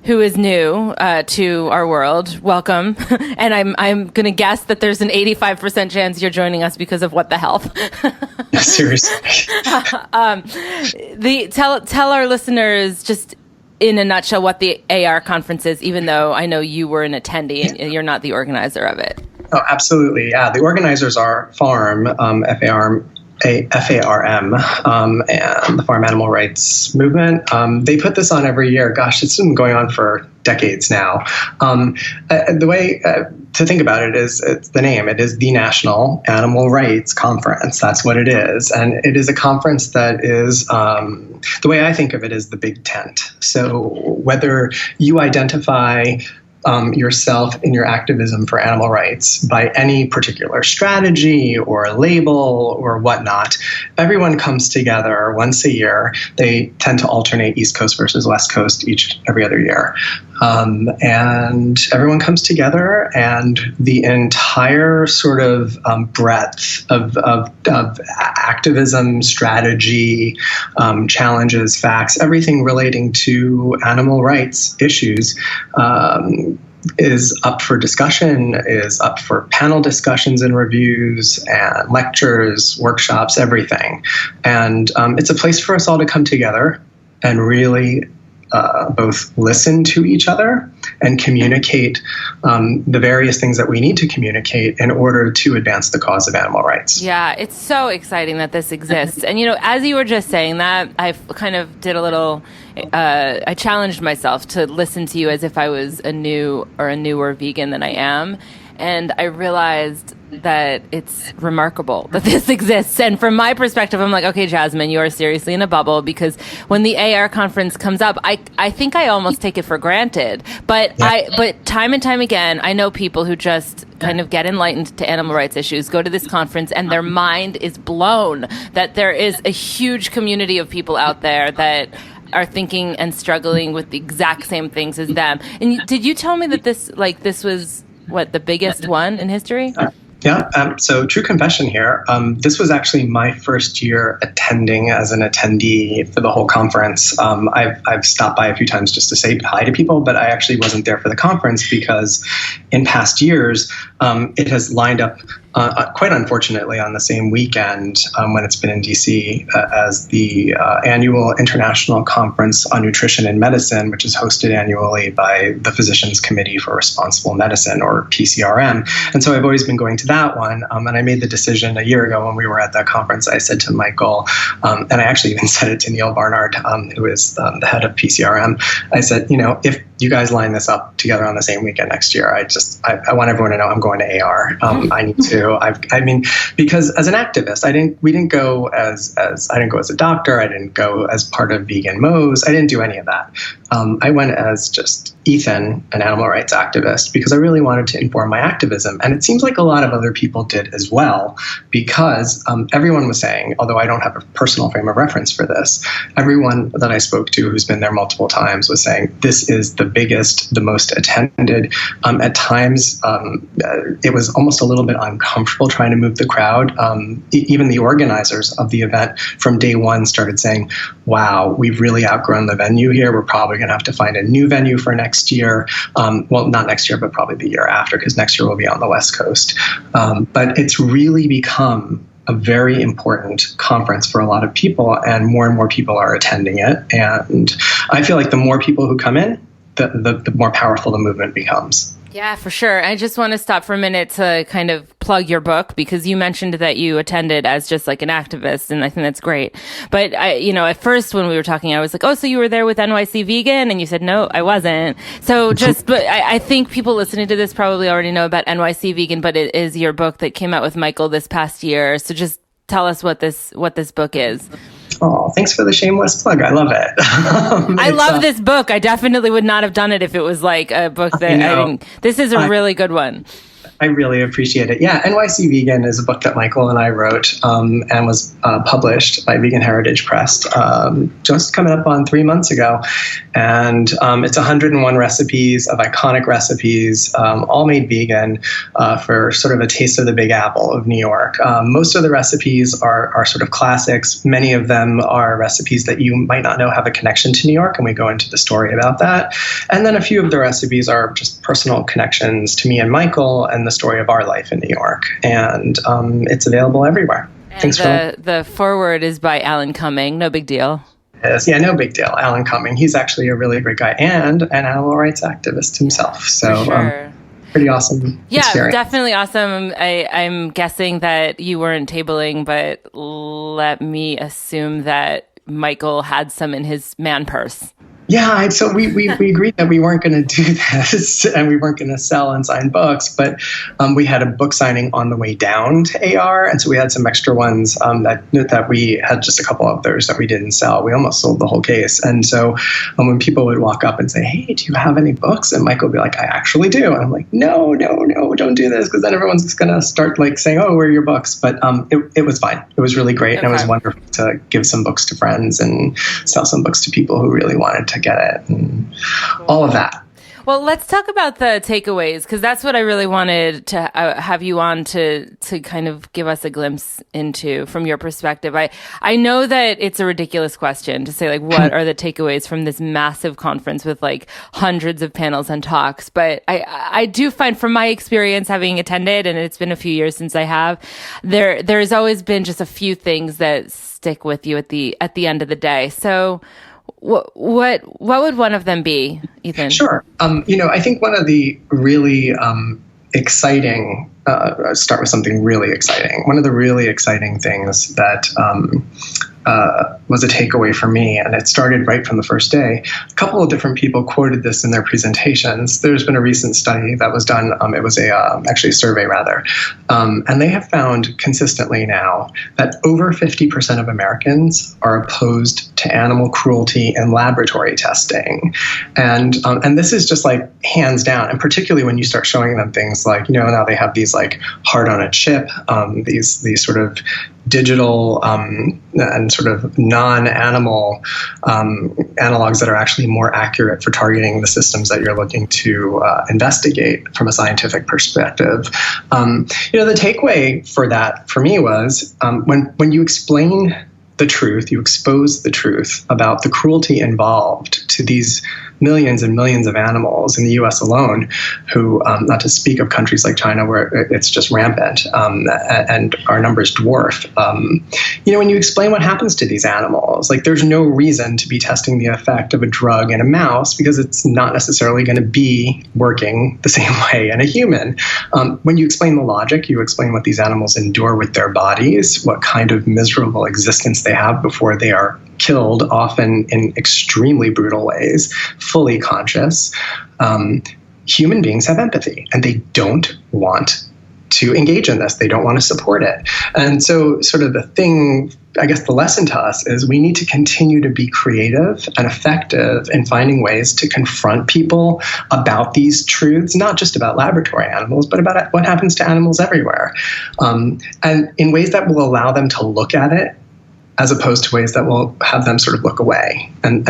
who is new to our world, welcome. And I'm going to guess that there's an 85% chance you're joining us because of What the Health. Seriously. Tell our listeners just in a nutshell what the AR conference is, even though I know you were an attendee and you're not the organizer of it. Oh, absolutely. Yeah. The organizers are FARM, F-A-R-M, FARM and the Farm Animal Rights Movement. They put this on every year. Gosh, it's been going on for decades now. The way to think about it is, it's the name. It is the National Animal Rights Conference. That's what it is. And it is a conference that is, the way I think of it, is the big tent. So whether you identify yourself in your activism for animal rights by any particular strategy or label or whatnot, everyone comes together once a year. They tend to alternate East Coast versus West Coast every other year. And everyone comes together, and the entire sort of breadth of activism, strategy, challenges, facts, everything relating to animal rights issues is up for discussion, is up for panel discussions and reviews and lectures, workshops, everything. And it's a place for us all to come together and really both listen to each other and communicate the various things that we need to communicate in order to advance the cause of animal rights. Yeah, it's so exciting that this exists. And, as you were just saying that, I kind of did a little, I challenged myself to listen to you as if I was a newer vegan than I am. And I realized that it's remarkable that this exists. And from my perspective, I'm like, okay, Jasmine, you are seriously in a bubble, because when the AR conference comes up, I think I almost take it for granted. But but time and time again, I know people who just kind of get enlightened to animal rights issues, go to this conference, and their mind is blown that there is a huge community of people out there that are thinking and struggling with the exact same things as them. And did you tell me that this was the biggest one in history? Yeah. So true confession here. This was actually my first year attending as an attendee for the whole conference. I've stopped by a few times just to say hi to people, but I actually wasn't there for the conference because in past years, it has lined up quite unfortunately on the same weekend when it's been in DC as the annual International Conference on Nutrition and Medicine, which is hosted annually by the Physicians Committee for Responsible Medicine, or PCRM. And so I've always been going to that one. And I made the decision a year ago when we were at that conference. I said to Michael, and I actually even said it to Neil Barnard, who is the head of PCRM. I said, if you guys line this up together on the same weekend next year, I want everyone to know I'm going to AR. I need to. Because as an activist, I didn't go as a doctor. I didn't go as part of Vegan Mo's. I didn't do any of that. I went as just Ethan, an animal rights activist, because I really wanted to inform my activism. And it seems like a lot of other people did as well, because everyone was saying, although I don't have a personal frame of reference for this, everyone that I spoke to who's been there multiple times was saying this is the biggest, the most attended. At times, it was almost a little bit uncomfortable trying to move the crowd. Even the organizers of the event from day one started saying, wow, we've really outgrown the venue here. We're probably going to have to find a new venue for next year. Well, not next year, but probably the year after, because next year we'll be on the West Coast. But it's really become a very important conference for a lot of people, and more people are attending it. And I feel like the more people who come in, the more powerful the movement becomes. Yeah, for sure. I just want to stop for a minute to kind of plug your book, because you mentioned that you attended as just like an activist, and I think that's great. But at first when we were talking, I was like, oh, so you were there with NYC Vegan? And you said, no, I wasn't. So but I think people listening to this probably already know about NYC Vegan, but it is your book that came out with Michael this past year. So just tell us what this book is. Oh, thanks for the shameless plug. I love it. I love this book. I definitely would not have done it if it was like a book that I didn't. This is a really good one. I really appreciate it. Yeah, NYC Vegan is a book that Michael and I wrote and was published by Vegan Heritage Press just coming up on 3 months ago. And it's 101 recipes of iconic recipes, all made vegan for sort of a taste of the Big Apple of New York. Most of the recipes are sort of classics. Many of them are recipes that you might not know have a connection to New York, and we go into the story about that. And then a few of the recipes are just personal connections to me and Michael, and the story of our life in New York. And it's available everywhere. And the foreword is by Alan Cumming. No big deal. Yes, yeah, no big deal. Alan Cumming. He's actually a really great guy and an animal rights activist himself. So, for sure. pretty awesome experience. Definitely awesome. I'm guessing that you weren't tabling, but let me assume that Michael had some in his man purse. Yeah, so we agreed that we weren't going to do this and we weren't going to sell and sign books, but we had a book signing on the way down to AR, and so we had some extra ones that we had just a couple of others that we didn't sell. We almost sold the whole case, and so when people would walk up and say, "Hey, do you have any books?" and Michael would be like, "I actually do," and I'm like, "No, don't do this," because then everyone's going to start like saying, "Oh, where are your books?" But it was fine. It was really great, and it was wonderful to give some books to friends and sell some books to people who really wanted to get it and all of that. Well, let's talk about the takeaways, because that's what I really wanted to have you on to kind of give us a glimpse into from your perspective. I know that it's a ridiculous question to say, like, what are the takeaways from this massive conference with like hundreds of panels and talks, but I do find from my experience having attended, and it's been a few years since I have, there's always been just a few things that stick with you at the end of the day. So what would one of them be, Ethan? Sure. I think one of the really exciting, start with something really exciting. One of the really exciting things that was a takeaway for me, and it started right from the first day. A couple of different people quoted this in their presentations. There's been a recent study that was done. It was actually a survey rather, and they have found consistently now that over 50% of Americans are opposed to animal cruelty in laboratory testing, and this is just like hands down. And particularly when you start showing them things like, now they have these like heart on a chip, these sort of digital and sort of non-animal analogs that are actually more accurate for targeting the systems that you're looking to investigate from a scientific perspective. The takeaway for that for me was when you explain the truth, you expose the truth about the cruelty involved to these millions and millions of animals in the U.S. alone, who, not to speak of countries like China where it's just rampant, and our numbers dwarf. When you explain what happens to these animals, like there's no reason to be testing the effect of a drug in a mouse because it's not necessarily going to be working the same way in a human. When you explain the logic, you explain what these animals endure with their bodies, what kind of miserable existence they have before they are killed, often in extremely brutal ways, fully conscious. Human beings have empathy, and they don't want to engage in this. They don't want to support it. And so sort of the thing, I guess the lesson to us is we need to continue to be creative and effective in finding ways to confront people about these truths, not just about laboratory animals, but about what happens to animals everywhere. And in ways that will allow them to look at it as opposed to ways that will have them sort of look away. And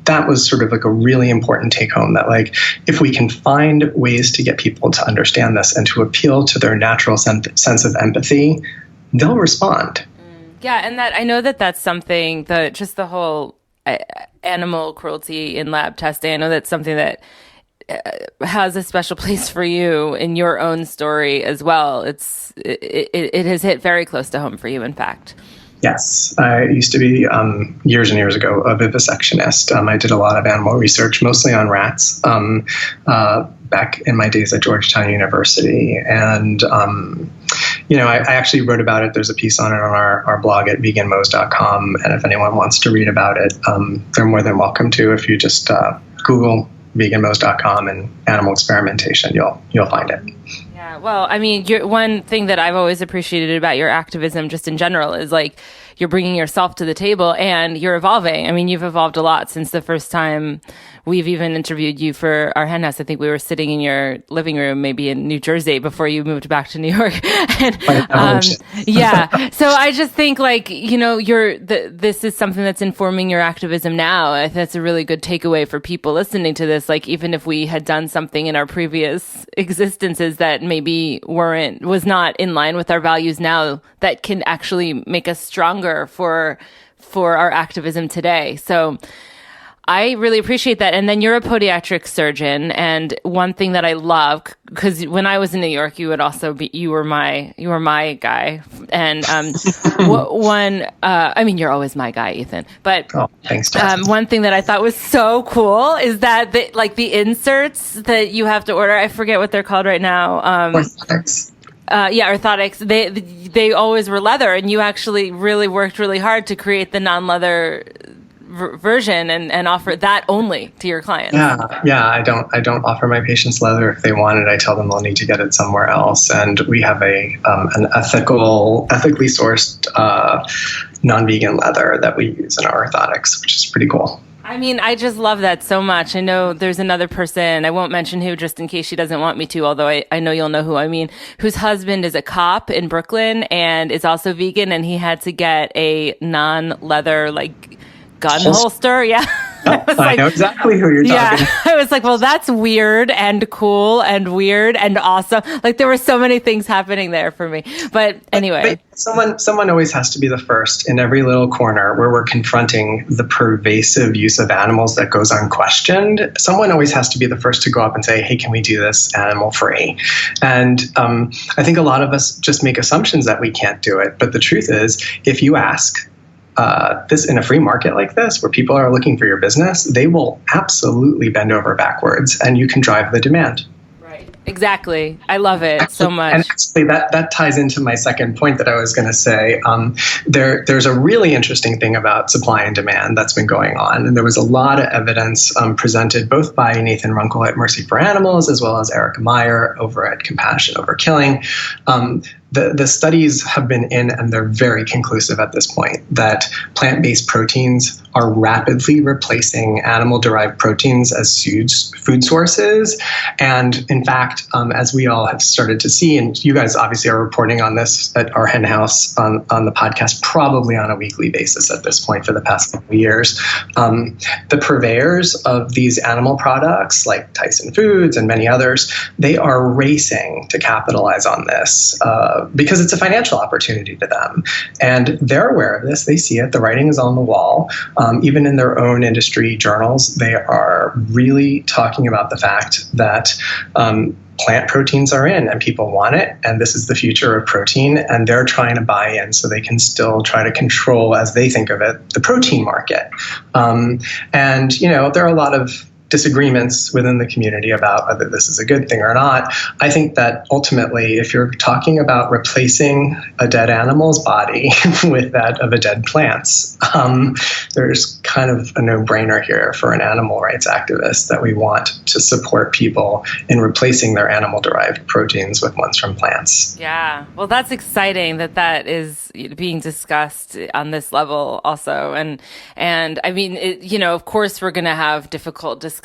that was sort of like a really important take home, that like, if we can find ways to get people to understand this and to appeal to their natural sense of empathy, they'll respond. Yeah. And that, I know that that's something that just the whole animal cruelty in lab testing, I know that's something that has a special place for you in your own story as well. It has hit very close to home for you, in fact. Yes, I used to be, years and years ago, a vivisectionist. I did a lot of animal research, mostly on rats, back in my days at Georgetown University. And, I actually wrote about it. There's a piece on it on our blog at veganmos.com. And if anyone wants to read about it, they're more than welcome to. If you just Google veganmos.com and animal experimentation, you'll find it. Yeah, well, I mean, one thing that I've always appreciated about your activism just in general is like you're bringing yourself to the table and you're evolving. I mean, you've evolved a lot since the first time we've even interviewed you for our hen house. I think we were sitting in your living room, maybe in New Jersey, before you moved back to New York. And, yeah. So I just think like, this is something that's informing your activism now. I think that's a really good takeaway for people listening to this. Like, even if we had done something in our previous existences that maybe was not in line with our values now, that can actually make us stronger for our activism today. So I really appreciate that. And then you're a podiatric surgeon, and one thing that I love, because when I was in New York, you were my guy. And you're always my guy, Ethan. But thanks, Jess. one thing that I thought was so cool is that the inserts that you have to order, I forget what they're called right now. Orthotics. Orthotics. They always were leather, and you actually really worked really hard to create the non-leather version and offer that only to your clients. Yeah. I don't offer my patients leather. If they want it, I tell them they'll need to get it somewhere else. And we have an ethically sourced non-vegan leather that we use in our orthotics, which is pretty cool. I mean, I just love that so much. I know there's another person, I won't mention who just in case she doesn't want me to, although I know you'll know who I mean, whose husband is a cop in Brooklyn and is also vegan, and he had to get a non-leather, gun holster. Yeah. I know exactly who you're talking about. I was like, well, that's weird and cool and weird and awesome. There were so many things happening there for me. But anyway. But someone always has to be the first in every little corner where we're confronting the pervasive use of animals that goes unquestioned. Someone always has to be the first to go up and say, hey, can we do this animal free? And I think a lot of us just make assumptions that we can't do it. But the truth is, if you ask, this in a free market like this, where people are looking for your business, they will absolutely bend over backwards, and you can drive the demand. Right. Exactly. I love it so much. And actually, that ties into my second point that I was going to say. There's a really interesting thing about supply and demand that's been going on, and there was a lot of evidence presented both by Nathan Runkle at Mercy for Animals as well as Erica Meyer over at Compassion Over Killing. The studies have been in, and they're very conclusive at this point, that plant-based proteins are rapidly replacing animal-derived proteins as food sources. And in fact, as we all have started to see, and you guys obviously are reporting on this at our hen house on the podcast probably on a weekly basis at this point for the past couple of years, the purveyors of these animal products like Tyson Foods and many others, they are racing to capitalize on this because it's a financial opportunity to them. And they're aware of this. They see it. The writing is on the wall. Even in their own industry journals, they are really talking about the fact that plant proteins are in and people want it, and this is the future of protein, and they're trying to buy in so they can still try to control, as they think of it, the protein market. And there are a lot of disagreements within the community about whether this is a good thing or not. I think that ultimately, if you're talking about replacing a dead animal's body with that of a dead plant's, there's kind of a no-brainer here for an animal rights activist that we want to support people in replacing their animal-derived proteins with ones from plants. Yeah, well, that's exciting that is being discussed on this level also. And I mean, of course, we're going to have difficult discussions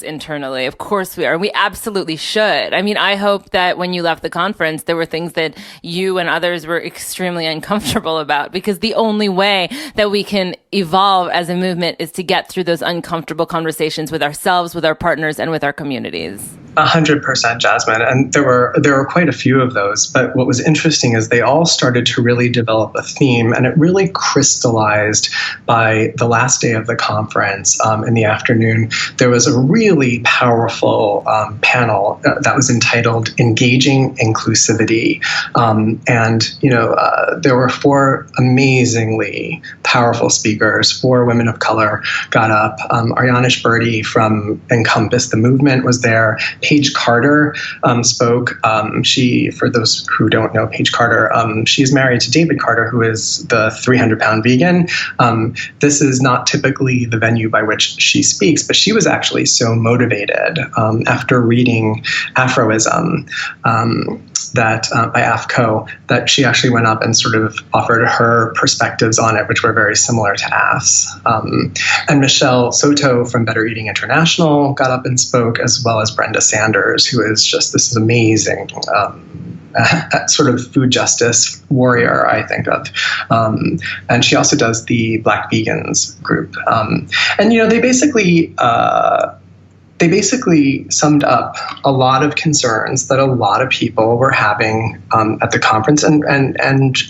internally. Of course we are. We absolutely should. I mean, I hope that when you left the conference, there were things that you and others were extremely uncomfortable about, because the only way that we can evolve as a movement is to get through those uncomfortable conversations with ourselves, with our partners, and with our communities. 100%, Jasmine. And there were quite a few of those. But what was interesting is they all started to really develop a theme, and it really crystallized by the last day of the conference. In the afternoon, there was a really powerful panel that was entitled Engaging Inclusivity. There were 4 amazingly powerful speakers. 4 women of color got up. Ariana Shberdy from Encompass the Movement was there. Paige Carter spoke. She, for those who don't know Paige Carter, she's married to David Carter, who is the 300-pound vegan. This is not typically the venue by which she speaks, but she was actually so motivated after reading Afroism that by AFCO, that she actually went up and sort of offered her perspectives on it, which were very similar to AF's. And Michelle Soto from Better Eating International got up and spoke, as well as Brenda Sanders, who is just this amazing sort of food justice warrior, I think of. And she also does the Black Vegans group. And they basically they basically summed up a lot of concerns that a lot of people were having at the conference, and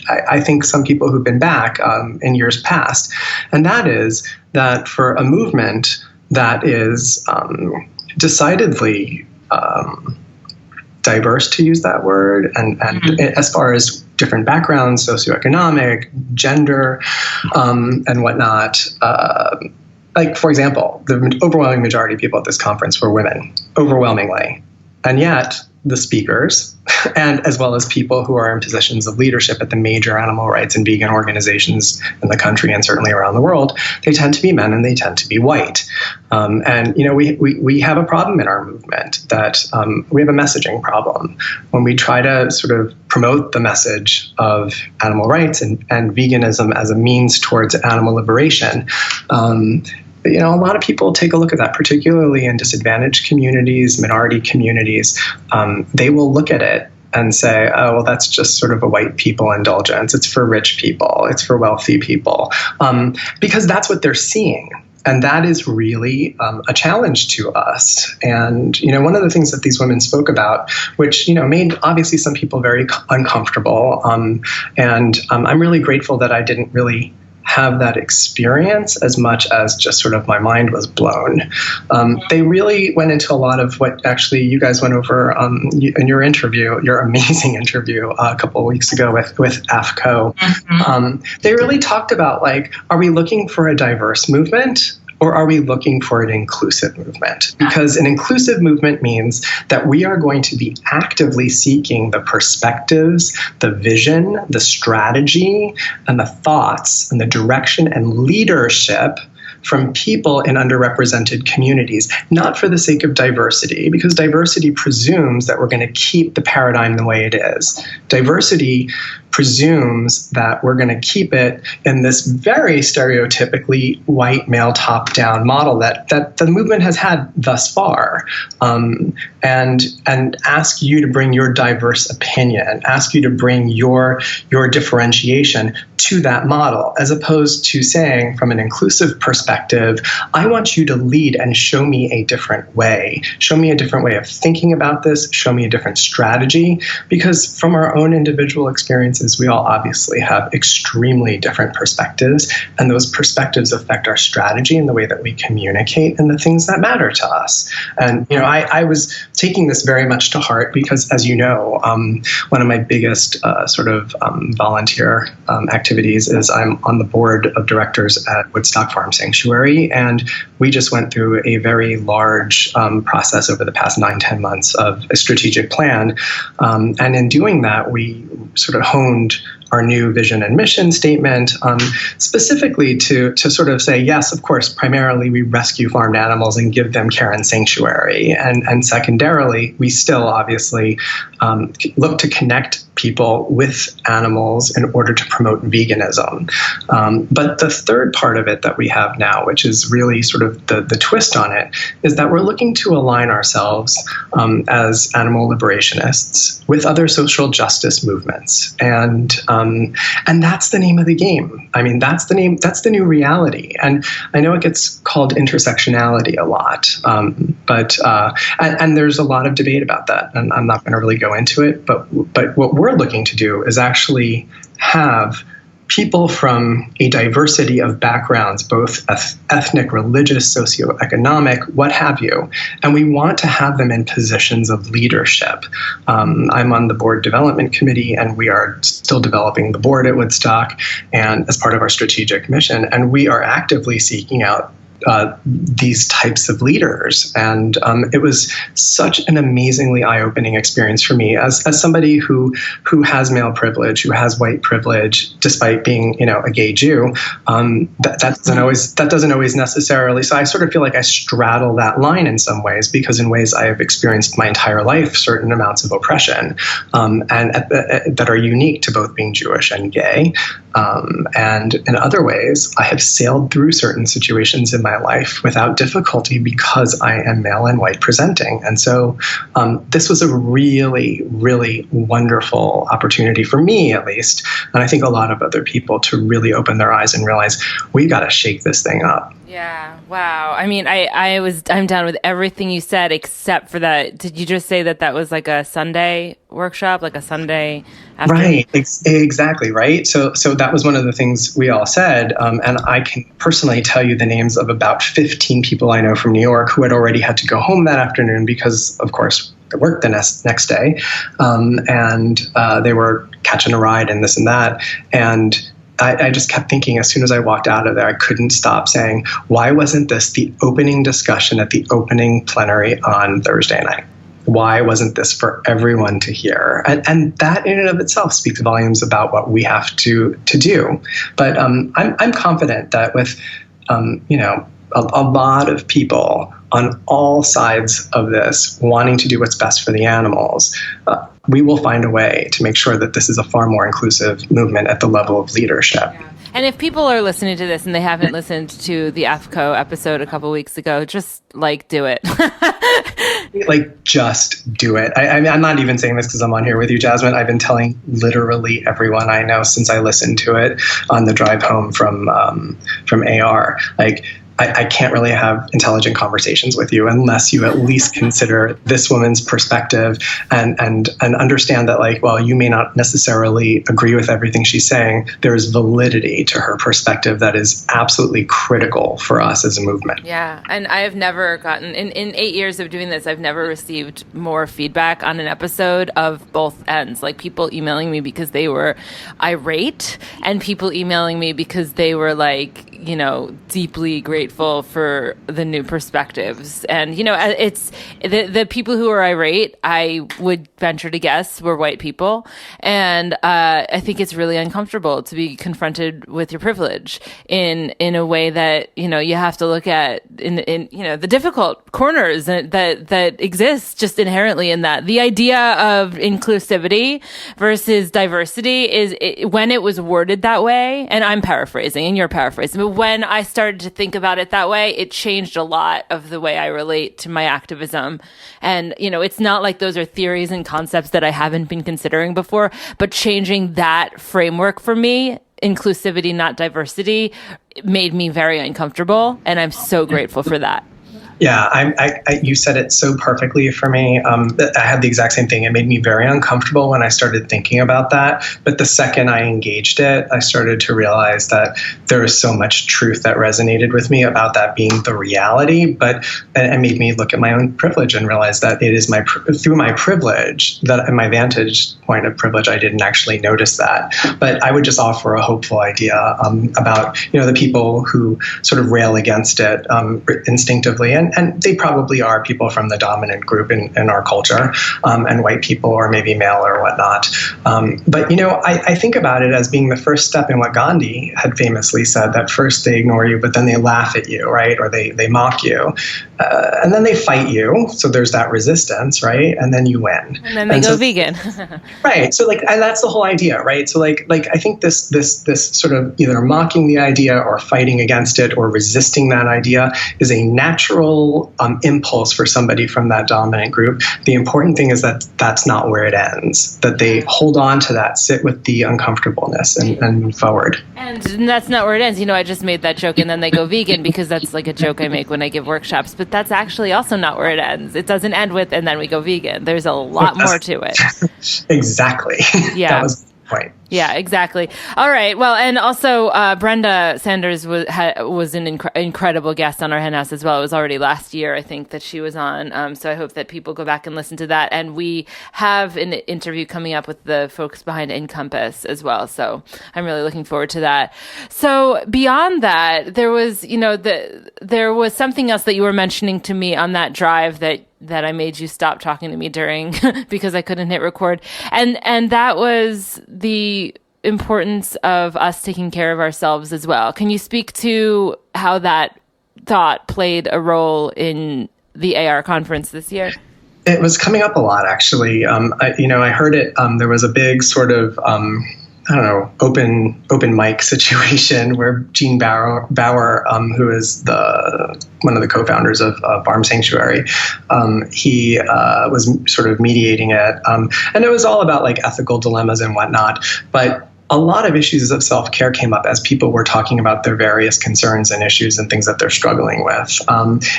I think some people who've been back in years past. And that is that for a movement that is decidedly diverse, to use that word, and as far as different backgrounds, socioeconomic, gender, and whatnot. Like, for example, the overwhelming majority of people at this conference were women, overwhelmingly. And yet, the speakers, and as well as people who are in positions of leadership at the major animal rights and vegan organizations in the country and certainly around the world, they tend to be men and they tend to be white. And, you know, we have a problem in our movement that we have a messaging problem. When we try to sort of promote the message of animal rights and veganism as a means towards animal liberation, you know, a lot of people take a look at that, particularly in disadvantaged communities, minority communities. They will look at it and say, oh, well, that's just sort of a white people indulgence. It's for rich people. It's for wealthy people. Because that's what they're seeing. And that is really a challenge to us. And, you know, one of the things that these women spoke about, which, you know, made obviously some people very uncomfortable. And I'm really grateful that I didn't really have that experience as much as just sort of my mind was blown. They really went into a lot of what actually you guys went over in your interview, your amazing interview a couple of weeks ago with AFCO. They really talked about, like, are we looking for a diverse movement? Or are we looking for an inclusive movement? Because an inclusive movement means that we are going to be actively seeking the perspectives, the vision, the strategy, and the thoughts, and the direction and leadership from people in underrepresented communities, not for the sake of diversity, because diversity presumes that we're going to keep the paradigm the way it is. Diversity presumes that we're going to keep it in this very stereotypically white male top-down model that the movement has had thus far, and ask you to bring your diverse opinion, ask you to bring your differentiation to that model, as opposed to saying, from an inclusive perspective, I want you to lead and show me a different way. Show me a different way of thinking about this. Show me a different strategy. Because from our own individual experiences, we all obviously have extremely different perspectives, and those perspectives affect our strategy and the way that we communicate and the things that matter to us. And, you know, I was taking this very much to heart because, as you know, one of my biggest volunteer activities is I'm on the board of directors at Woodstock Farm Sanctuary, and we just went through a very large process over the past 9-10 months of a strategic plan. And in doing that, we sort of honed our new vision and mission statement, specifically to sort of say, yes, of course, primarily we rescue farmed animals and give them care and sanctuary. And secondarily, we still obviously look to connect people with animals in order to promote veganism. But the third part of it that we have now, which is really sort of the twist on it, is that we're looking to align ourselves as animal liberationists with other social justice movements. And that's the name of the game. I mean, that's the new reality. And I know it gets called intersectionality a lot, but there's a lot of debate about that, and I'm not going to really go into it, but what we're looking to do is actually have people from a diversity of backgrounds, both ethnic, religious, socioeconomic, what have you, and we want to have them in positions of leadership. I'm on the board development committee, and we are still developing the board at Woodstock, and as part of our strategic mission, and we are actively seeking out these types of leaders. And it was such an amazingly eye-opening experience for me as somebody who has male privilege, who has white privilege, despite being, you know, a gay Jew. That doesn't always necessarily. So I sort of feel like I straddle that line in some ways, because in ways I have experienced my entire life certain amounts of oppression, and that are unique to both being Jewish and gay. And in other ways, I have sailed through certain situations in my life without difficulty because I am male and white presenting. And so this was a really, really wonderful opportunity for me, at least, and I think a lot of other people, to really open their eyes and realize we got to shake this thing up. Yeah. Wow. I mean, I'm down with everything you said except for that. Did you just say that was like a Sunday workshop, like a Sunday afternoon? Right. Exactly. Right. So that was one of the things we all said. And I can personally tell you the names of about 15 people I know from New York who had already had to go home that afternoon because, of course, they worked the next day. And they were catching a ride and this and that. And I just kept thinking, as soon as I walked out of there, I couldn't stop saying, why wasn't this the opening discussion at the opening plenary on Thursday night? Why wasn't this for everyone to hear? And that in and of itself speaks volumes about what we have to do. But I'm confident that with, a lot of people on all sides of this wanting to do what's best for the animals, we will find a way to make sure that this is a far more inclusive movement at the level of leadership. Yeah. And if people are listening to this and they haven't listened to the AFCO episode a couple weeks ago, just do it. Just do it. I'm not even saying this because I'm on here with you, Jasmine. I've been telling literally everyone I know since I listened to it on the drive home from AR. I can't really have intelligent conversations with you unless you at least consider this woman's perspective and understand that, while you may not necessarily agree with everything she's saying, there is validity to her perspective that is absolutely critical for us as a movement. Yeah. And I have never gotten, in 8 years of doing this, I've never received more feedback on an episode of both ends. People emailing me because they were irate and people emailing me because they were deeply grateful for the new perspectives. And, it's the people who are irate, I would venture to guess, were white people. And I think it's really uncomfortable to be confronted with your privilege in a way that, you have to look at in the difficult corners that exist just inherently in that. The idea of inclusivity versus diversity when it was worded that way, and I'm paraphrasing and you're paraphrasing, but when I started to think about it that way, it changed a lot of the way I relate to my activism. And, it's not like those are theories and concepts that I haven't been considering before, but changing that framework for me, inclusivity, not diversity, made me very uncomfortable. And I'm so grateful for that. Yeah, you said it so perfectly for me. I had the exact same thing. It made me very uncomfortable when I started thinking about that. But the second I engaged it, I started to realize that there was so much truth that resonated with me about that being the reality. But it made me look at my own privilege and realize that it is through my privilege, that my vantage point of privilege, I didn't actually notice that. But I would just offer a hopeful idea about the people who sort of rail against it instinctively. And they probably are people from the dominant group in our culture, and white people or maybe male or whatnot. But, I think about it as being the first step in what Gandhi had famously said, that first they ignore you, but then they laugh at you, right? Or they mock you. And then they fight you. So there's that resistance, right? And then you win. And then they go vegan. Right. So and that's the whole idea, right? So I think this sort of either mocking the idea or fighting against it or resisting that idea is a natural impulse for somebody from that dominant group. The important thing is that that's not where it ends, that they hold on to that, sit with the uncomfortableness and move forward. And that's not where it ends. I just made that joke and then they go vegan because that's like a joke I make when I give workshops, but that's actually also not where it ends. It doesn't end with, and then we go vegan. There's a lot more to it. Exactly. Yeah. That was the point. Yeah, exactly. All right. Well, and also Brenda Sanders was an incredible guest on our Hen House as well. It was already last year, I think, that she was on. So I hope that people go back and listen to that. And we have an interview coming up with the folks behind Encompass as well. So I'm really looking forward to that. So beyond that, there was, there was something else that you were mentioning to me on that drive that I made you stop talking to me during because I couldn't hit record. And that was the importance of us taking care of ourselves as well. Can you speak to how that thought played a role in the AR conference this year? It was coming up a lot, actually. I heard it. There was a big sort of I don't know, open mic situation where Gene Bauer, who is one of the co-founders of Farm Sanctuary, he was sort of mediating it, and it was all about like ethical dilemmas and whatnot. But a lot of issues of self-care came up as people were talking about their various concerns and issues and things that they're struggling with.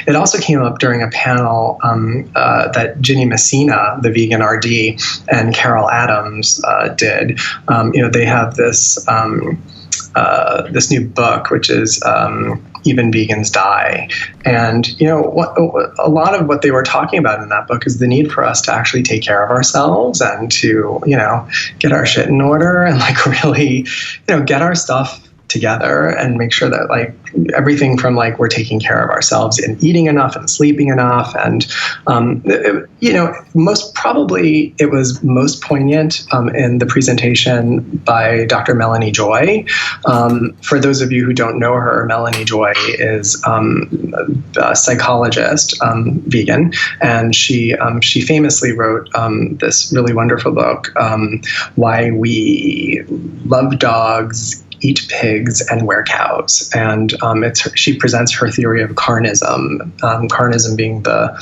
It also came up during a panel that Ginny Messina, the vegan RD, and Carol Adams did. They have this this new book, which is Even Vegans Die. And, a lot of what they were talking about in that book is the need for us to actually take care of ourselves and to, get our shit in order and like really, get our stuff together and make sure that like everything from like we're taking care of ourselves and eating enough and sleeping enough. And, it was most poignant in the presentation by Dr. Melanie Joy. For those of you who don't know her, Melanie Joy is a psychologist, vegan, and she famously wrote this really wonderful book, Why We Love Dogs, Eat Pigs, and Wear Cows. And she presents her theory of carnism, carnism being the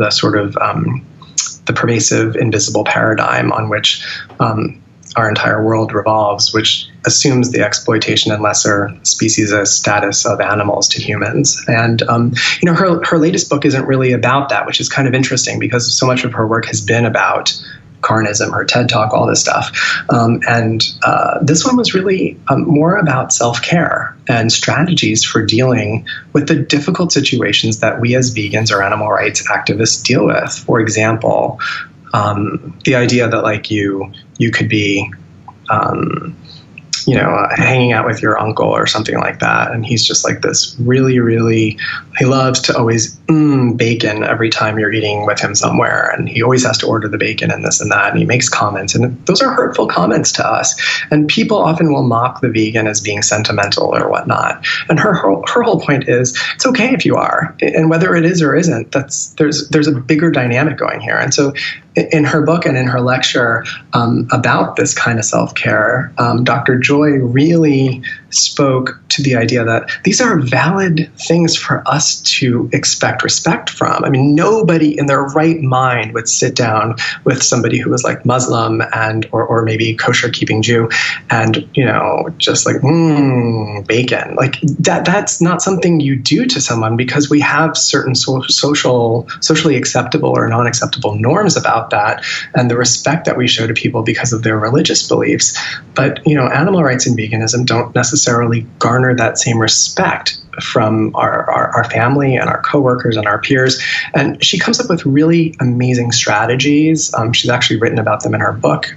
sort of the pervasive invisible paradigm on which our entire world revolves, which assumes the exploitation and lesser species as status of animals to humans. And her latest book isn't really about that, which is kind of interesting because so much of her work has been about carnism, her TED Talk, all this stuff. And this one was really more about self-care and strategies for dealing with the difficult situations that we as vegans or animal rights activists deal with. For example, the idea that like you could be hanging out with your uncle or something like that. And he's just like this really, really, he loves to always bacon every time you're eating with him somewhere. And he always has to order the bacon and this and that. And he makes comments. And those are hurtful comments to us. And people often will mock the vegan as being sentimental or whatnot. And her whole point is, it's okay if you are. And whether it is or isn't, there's a bigger dynamic going here. And so in her book and in her lecture about this kind of self-care, Dr. Joy really spoke to the idea that these are valid things for us to expect respect from. I mean, nobody in their right mind would sit down with somebody who was like Muslim or maybe kosher keeping Jew and, just like, bacon. Like that's not something you do to someone because we have certain socially acceptable or non-acceptable norms about that and the respect that we show to people because of their religious beliefs. But, animal rights and veganism don't necessarily garner that same respect from our family and our coworkers and our peers. And she comes up with really amazing strategies. She's actually written about them in her book,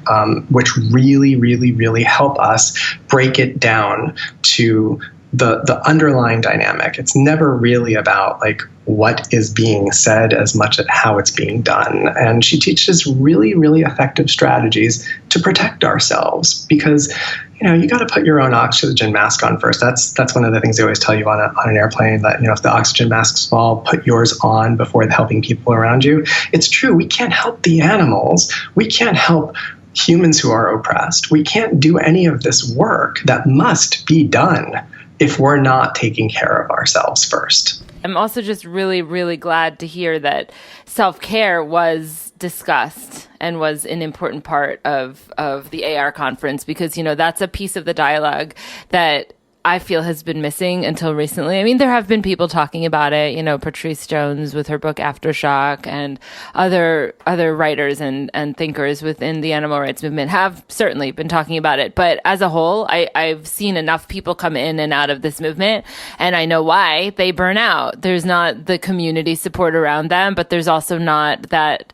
which really, really, really help us break it down to the underlying dynamic. It's never really about like what is being said as much as how it's being done. And she teaches really, really effective strategies to protect ourselves because, you got to put your own oxygen mask on first. That's one of the things they always tell you on an airplane that, if the oxygen masks fall, put yours on before helping people around you. It's true. We can't help the animals. We can't help humans who are oppressed. We can't do any of this work that must be done if we're not taking care of ourselves first. I'm also just really, really glad to hear that self-care was discussed and was an important part of the AR conference because, that's a piece of the dialogue that I feel has been missing until recently. I mean, there have been people talking about it, Patrice Jones with her book Aftershock and other writers and thinkers within the animal rights movement have certainly been talking about it. But as a whole, I've seen enough people come in and out of this movement, and I know why they burn out. There's not the community support around them, but there's also not that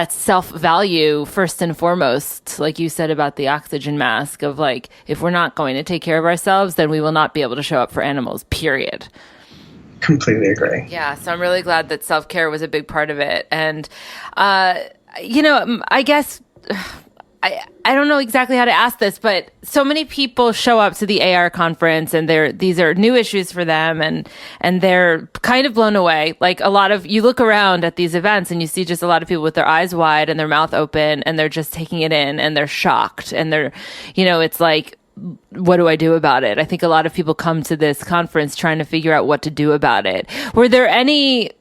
self-value first and foremost, like you said about the oxygen mask of like, if we're not going to take care of ourselves, then we will not be able to show up for animals, period. Completely agree. Yeah. So I'm really glad that self-care was a big part of it. And, I guess I don't know exactly how to ask this, but so many people show up to the AR conference and these are new issues for them and they're kind of blown away. Like you look around at these events and you see just a lot of people with their eyes wide and their mouth open and they're just taking it in and they're shocked and they're, it's like, what do I do about it? I think a lot of people come to this conference trying to figure out what to do about it. Were there any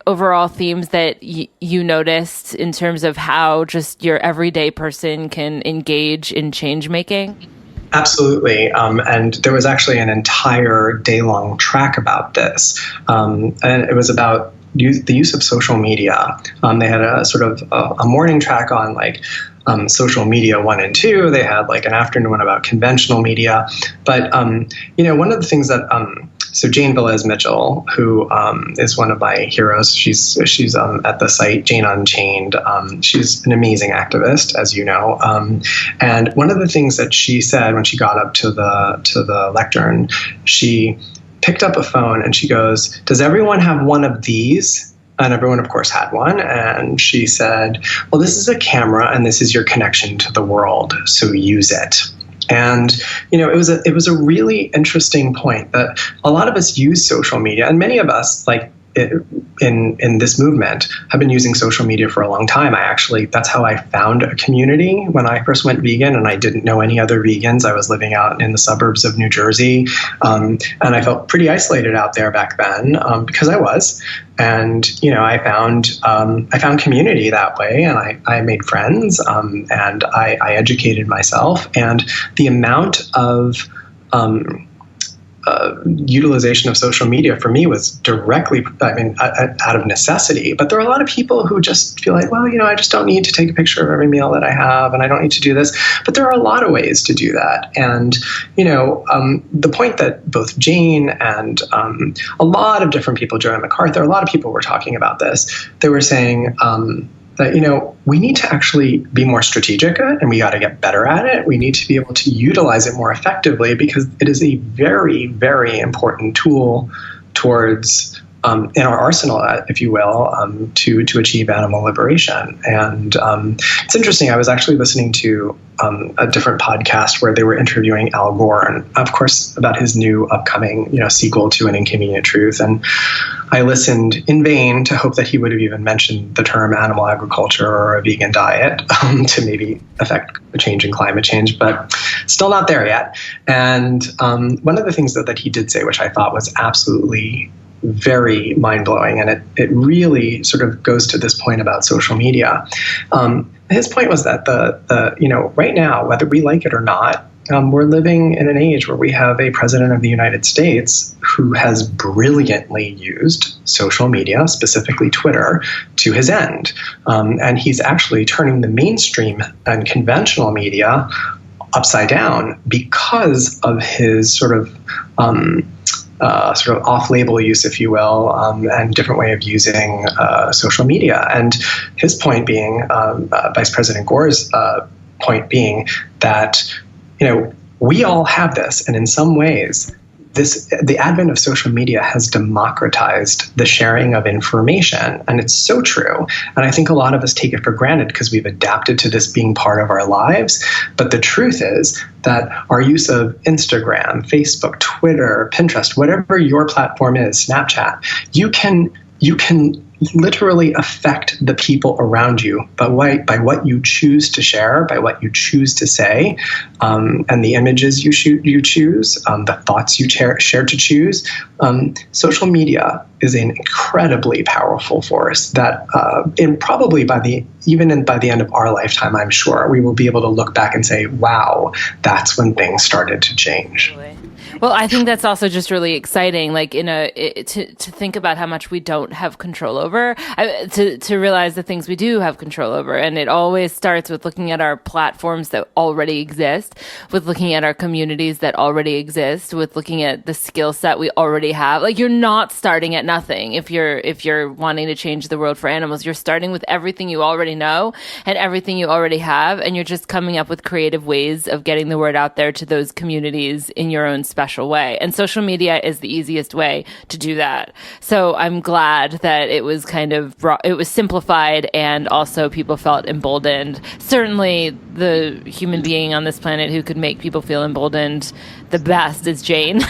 overall themes that you noticed in terms of how just your everyday person can engage in change making? Absolutely. And there was actually an entire day-long track about this. And it was about the use of social media. They had a sort of a morning track on social media 1 and 2. They had an afternoon one about conventional media. But, one of the things that, so Jane Velez Mitchell, who is one of my heroes, she's at the site Jane Unchained. She's an amazing activist, as you know. And one of the things that she said when she got up to the lectern, she picked up a phone and she goes, "Does everyone have one of these?" And everyone, of course, had one. And she said, "Well, this is a camera and this is your connection to the world, so use it." And, it was a really interesting point that a lot of us use social media, and many of us, in this movement, have been using social media for a long time. That's how I found a community when I first went vegan, and I didn't know any other vegans. I was living out in the suburbs of New Jersey, and I felt pretty isolated out there back then, because I was. And I found community that way, and I made friends, and I educated myself, and the amount of utilization of social media for me was directly, out of necessity. But there are a lot of people who just feel like, well, I just don't need to take a picture of every meal that I have, and I don't need to do this. But there are a lot of ways to do that. And, the point that both Jane and a lot of different people, Joanne MacArthur, a lot of people were talking about this. They were saying, that, we need to actually be more strategic at it, and we got to get better at it. We need to be able to utilize it more effectively because it is a very, very important tool towards in our arsenal, if you will, to achieve animal liberation. And it's interesting. I was actually listening to a different podcast where they were interviewing Al Gore, and of course about his new upcoming, sequel to An Inconvenient Truth. And I listened in vain to hope that he would have even mentioned the term animal agriculture or a vegan diet to maybe affect a change in climate change, but still not there yet. And one of the things that he did say, which I thought was absolutely very mind-blowing, and it really sort of goes to this point about social media. His point was that right now, whether we like it or not, we're living in an age where we have a president of the United States who has brilliantly used social media, specifically Twitter, to his end. And he's actually turning the mainstream and conventional media upside down because of his sort of off-label use, if you will, and different way of using social media. And his point being, Vice President Gore's point being that, we all have this, and in some ways, the advent of social media has democratized the sharing of information, and it's so true. And I think a lot of us take it for granted because we've adapted to this being part of our lives. But the truth is that our use of Instagram, Facebook, Twitter, Pinterest, whatever your platform is, Snapchat, you can literally affect the people around you by what you choose to share, by what you choose to say, and the images you choose, the thoughts you share to choose. Social media is an incredibly powerful force that, probably by the end of our lifetime, I'm sure we will be able to look back and say, "Wow, that's when things started to change." Well, I think that's also just really exciting, to think about how much we don't have control over, to realize the things we do have control over. And it always starts with looking at our platforms that already exist, with looking at our communities that already exist, with looking at the skill set we already have. You're not starting at nothing if you're wanting to change the world for animals. You're starting with everything you already know and everything you already have, and you're just coming up with creative ways of getting the word out there to those communities in your own special special way. And social media is the easiest way to do that. So I'm glad that it was it was simplified, and also people felt emboldened. Certainly the human being on this planet who could make people feel emboldened the best is Jane.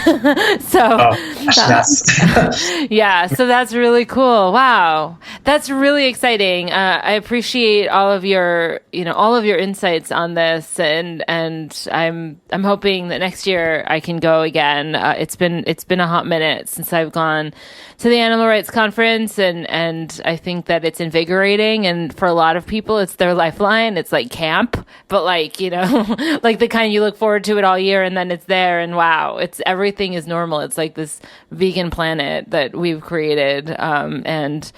Yeah, so that's really cool. Wow. That's really exciting. I appreciate all of your insights on this, and I'm hoping that next year I can go again. It's been a hot minute since I've gone to the Animal Rights Conference, and I think that it's invigorating, and for a lot of people it's their lifeline. It's like camp, but like the kind you look forward to it all year, and then it's there, and wow, everything is normal. It's like this vegan planet that we've created, and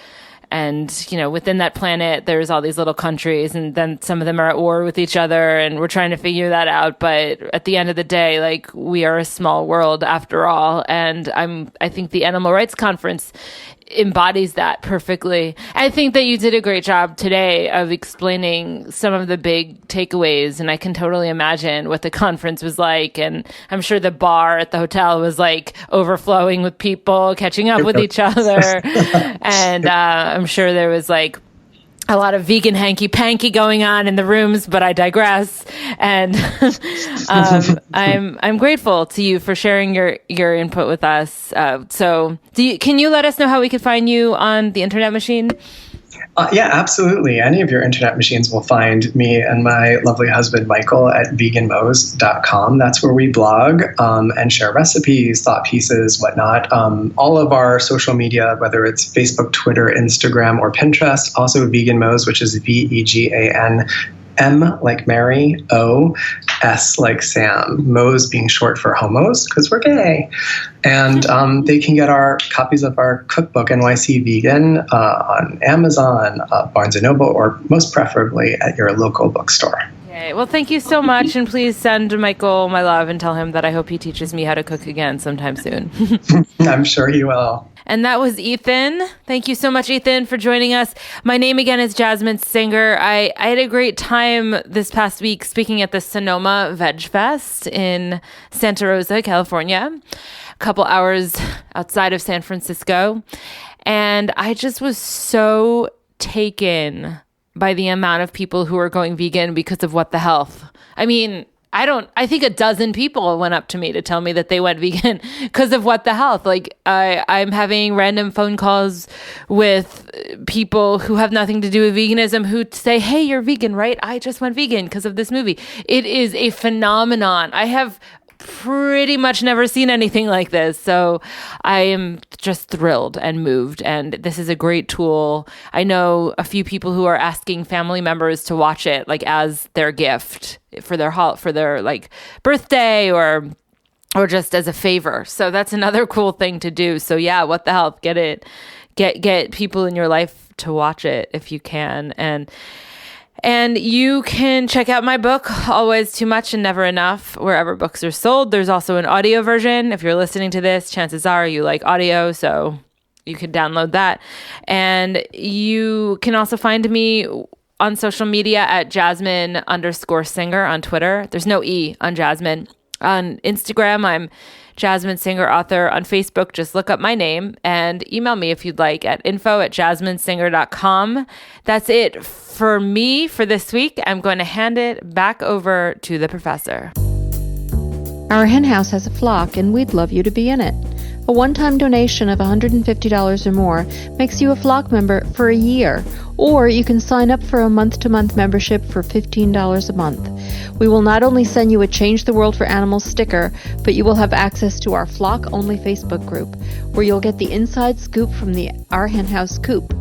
within that planet, there's all these little countries, and then some of them are at war with each other, and we're trying to figure that out. But at the end of the day, like, we are a small world after all. And I think the Animal Rights Conference embodies that perfectly. I think that you did a great job today of explaining some of the big takeaways, and I can totally imagine what the conference was like. And I'm sure the bar at the hotel was like overflowing with people catching up with each other. And I'm sure there was like a lot of vegan hanky-panky going on in the rooms, but I digress. And I'm grateful to you for sharing your input with us. So can you let us know how we could find you on the internet machine? Yeah, absolutely. Any of your internet machines will find me and my lovely husband, Michael, at veganmo's.com. That's where we blog and share recipes, thought pieces, whatnot. All of our social media, whether it's Facebook, Twitter, Instagram, or Pinterest, also Vegan Mo's, which is VEGAN. M like Mary, O, S like Sam, Mo's being short for homos because we're gay. And they can get our copies of our cookbook, NYC Vegan, on Amazon, Barnes & Noble, or most preferably at your local bookstore. Okay. Well, thank you so much. And please send Michael my love and tell him that I hope he teaches me how to cook again sometime soon. I'm sure he will. And that was Ethan. Thank you so much, Ethan, for joining us. My name again is Jasmine Singer. I had a great time this past week speaking at the Sonoma Veg Fest in Santa Rosa, California, a couple hours outside of San Francisco. And I just was so taken by the amount of people who are going vegan because of What the Health. I mean, I think a dozen people went up to me to tell me that they went vegan because of What the Health. Like, I'm having random phone calls with people who have nothing to do with veganism who say, hey, you're vegan, right? I just went vegan because of this movie. It is a phenomenon. I have pretty much never seen anything like this. So I am just thrilled and moved. And this is a great tool. I know a few people who are asking family members to watch it, like as their gift for their like birthday or just as a favor. So that's another cool thing to do. So yeah, What the Health? Get it. Get people in your life to watch it if you can. And you can check out my book, Always Too Much and Never Enough, wherever books are sold. There's also an audio version. If you're listening to this, chances are you like audio, so you can download that. And you can also find me on social media at Jasmine_Singer on Twitter. There's no E on Jasmine. On Instagram, I'm Jasmine Singer Author. On Facebook, just look up my name and email me if you'd like at info@jasminesinger.com. That's it for me for this week. I'm going to hand it back over to the professor. Our hen house has a flock, and we'd love you to be in it. A one-time donation of $150 or more makes you a flock member for a year, or you can sign up for a month-to-month membership for $15 a month. We will not only send you a Change the World for Animals sticker, but you will have access to our flock-only Facebook group, where you'll get the inside scoop from the Our Hen House coop.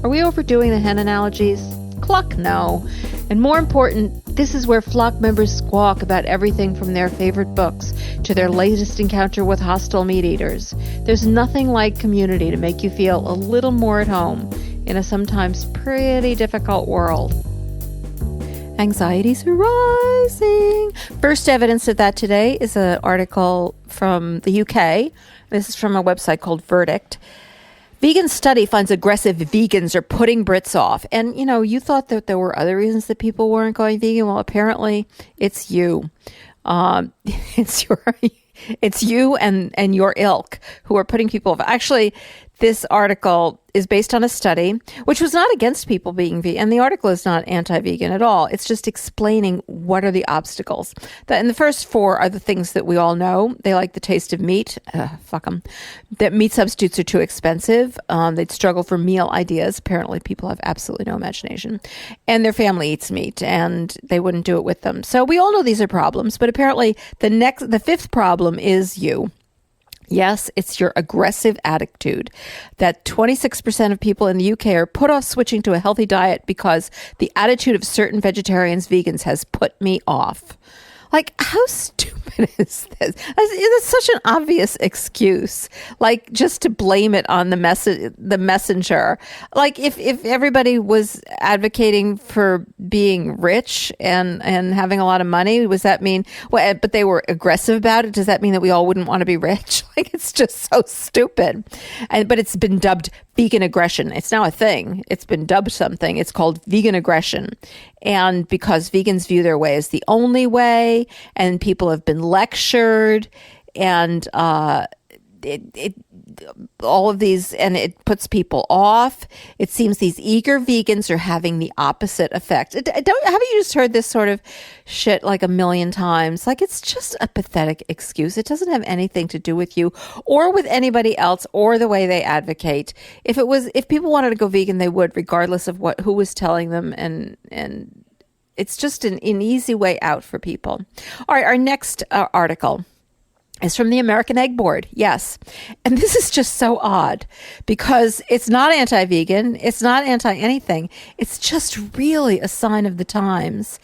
Are we overdoing the hen analogies? Cluck, no. And more important, this is where flock members squawk about everything from their favorite books to their latest encounter with hostile meat eaters. There's nothing like community to make you feel a little more at home in a sometimes pretty difficult world. Anxieties are rising. First evidence of that today is an article from the UK. This is from a website called Verdict. Vegan study finds aggressive vegans are putting Brits off. And, you thought that there were other reasons that people weren't going vegan. Well, apparently it's you. It's It's you and your ilk who are putting people off. Actually, this article is based on a study, which was not against people being vegan. And the article is not anti-vegan at all. It's just explaining what are the obstacles. And the first four are the things that we all know. They like the taste of meat. Fuck them. That meat substitutes are too expensive. They'd struggle for meal ideas. Apparently, people have absolutely no imagination. And their family eats meat, and they wouldn't do it with them. So we all know these are problems. But apparently, the fifth problem is you. Yes, it's your aggressive attitude. That 26% of people in the UK are put off switching to a healthy diet because the attitude of certain vegetarians, vegans has put me off. Like, how stupid is this? It's such an obvious excuse. Like, just to blame it on the messenger. Like, if everybody was advocating for being rich and having a lot of money, does that mean? Well, but they were aggressive about it. Does that mean that we all wouldn't want to be rich? Like, it's just so stupid. But it's been dubbed vegan aggression. It's now a thing. It's been dubbed something. It's called vegan aggression. And because vegans view their way as the only way, and people have been lectured, and all of these, and it puts people off. It seems these eager vegans are having the opposite effect. Haven't you just heard this sort of shit like a million times? Like, it's just a pathetic excuse. It doesn't have anything to do with you or with anybody else or the way they advocate. If people wanted to go vegan, they would, regardless of who was telling them, and it's just an easy way out for people. All right, our next article is from the American Egg Board. Yes. And this is just so odd because it's not anti-vegan. It's not anti-anything. It's just really a sign of the times.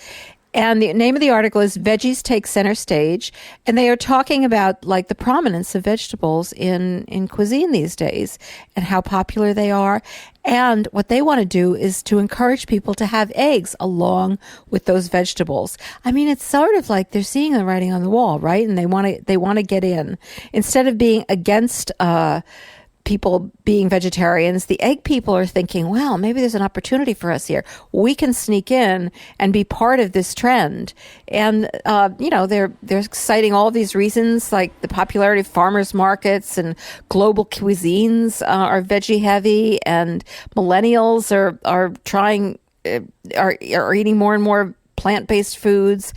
And the name of the article is Veggies Take Center Stage. And they are talking about like the prominence of vegetables in cuisine these days and how popular they are. And what they want to do is to encourage people to have eggs along with those vegetables. I mean, it's sort of like they're seeing the writing on the wall, right? And they want to get in. Instead of being against people being vegetarians, the egg people are thinking, well, maybe there's an opportunity for us here. We can sneak in and be part of this trend. And, they're citing all of these reasons, like the popularity of farmers markets and global cuisines are veggie heavy, and millennials are eating more and more plant-based foods.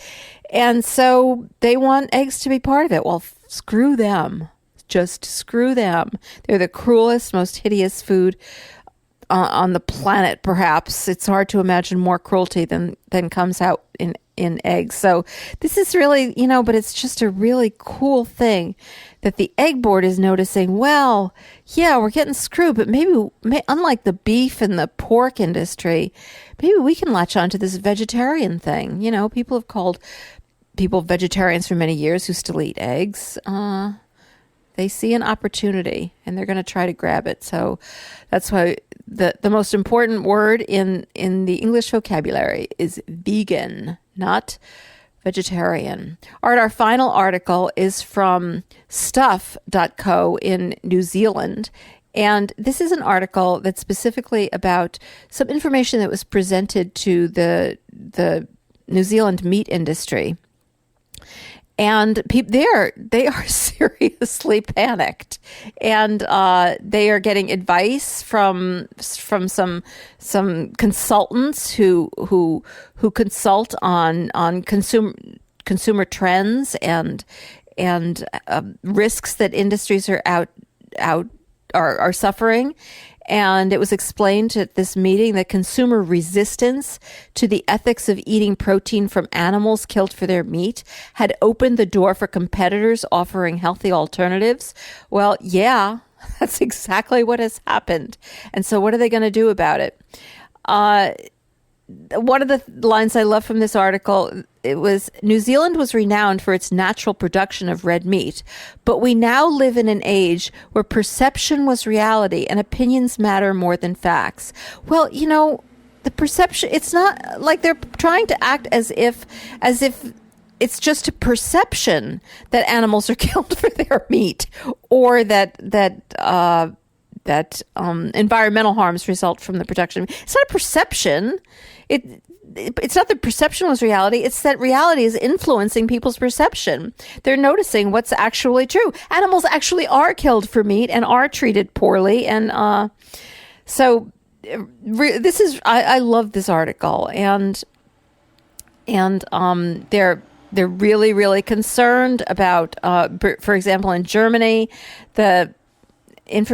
And so they want eggs to be part of it. Well, screw them. Just screw them. They're the cruelest, most hideous food on the planet, perhaps. It's hard to imagine more cruelty than comes out in eggs. So this is really, but it's just a really cool thing that the Egg Board is noticing, well, yeah, we're getting screwed, but maybe unlike the beef and the pork industry, maybe we can latch onto this vegetarian thing. People have called people vegetarians for many years who still eat eggs. They see an opportunity and they're going to try to grab it. So that's why the most important word in the English vocabulary is vegan, not vegetarian. All right, our final article is from stuff.co in New Zealand. And this is an article that's specifically about some information that was presented to the New Zealand meat industry. And they are seriously panicked, and they are getting advice from some consultants who consult on consumer trends and risks that industries are suffering. And it was explained at this meeting that consumer resistance to the ethics of eating protein from animals killed for their meat had opened the door for competitors offering healthy alternatives. Well, yeah, that's exactly what has happened. And so what are they going to do about it? One of the lines I love from this article, it was, New Zealand was renowned for its natural production of red meat, but we now live in an age where perception was reality and opinions matter more than facts. Well, the perception, it's not like they're trying to act as if it's just a perception that animals are killed for their meat, or that environmental harms result from the production. It's not a perception. It's not that perception was reality. It's that reality is influencing people's perception. They're noticing what's actually true. Animals actually are killed for meat and are treated poorly. And this is, I love this article. And they're really, really concerned about, for example, in Germany, the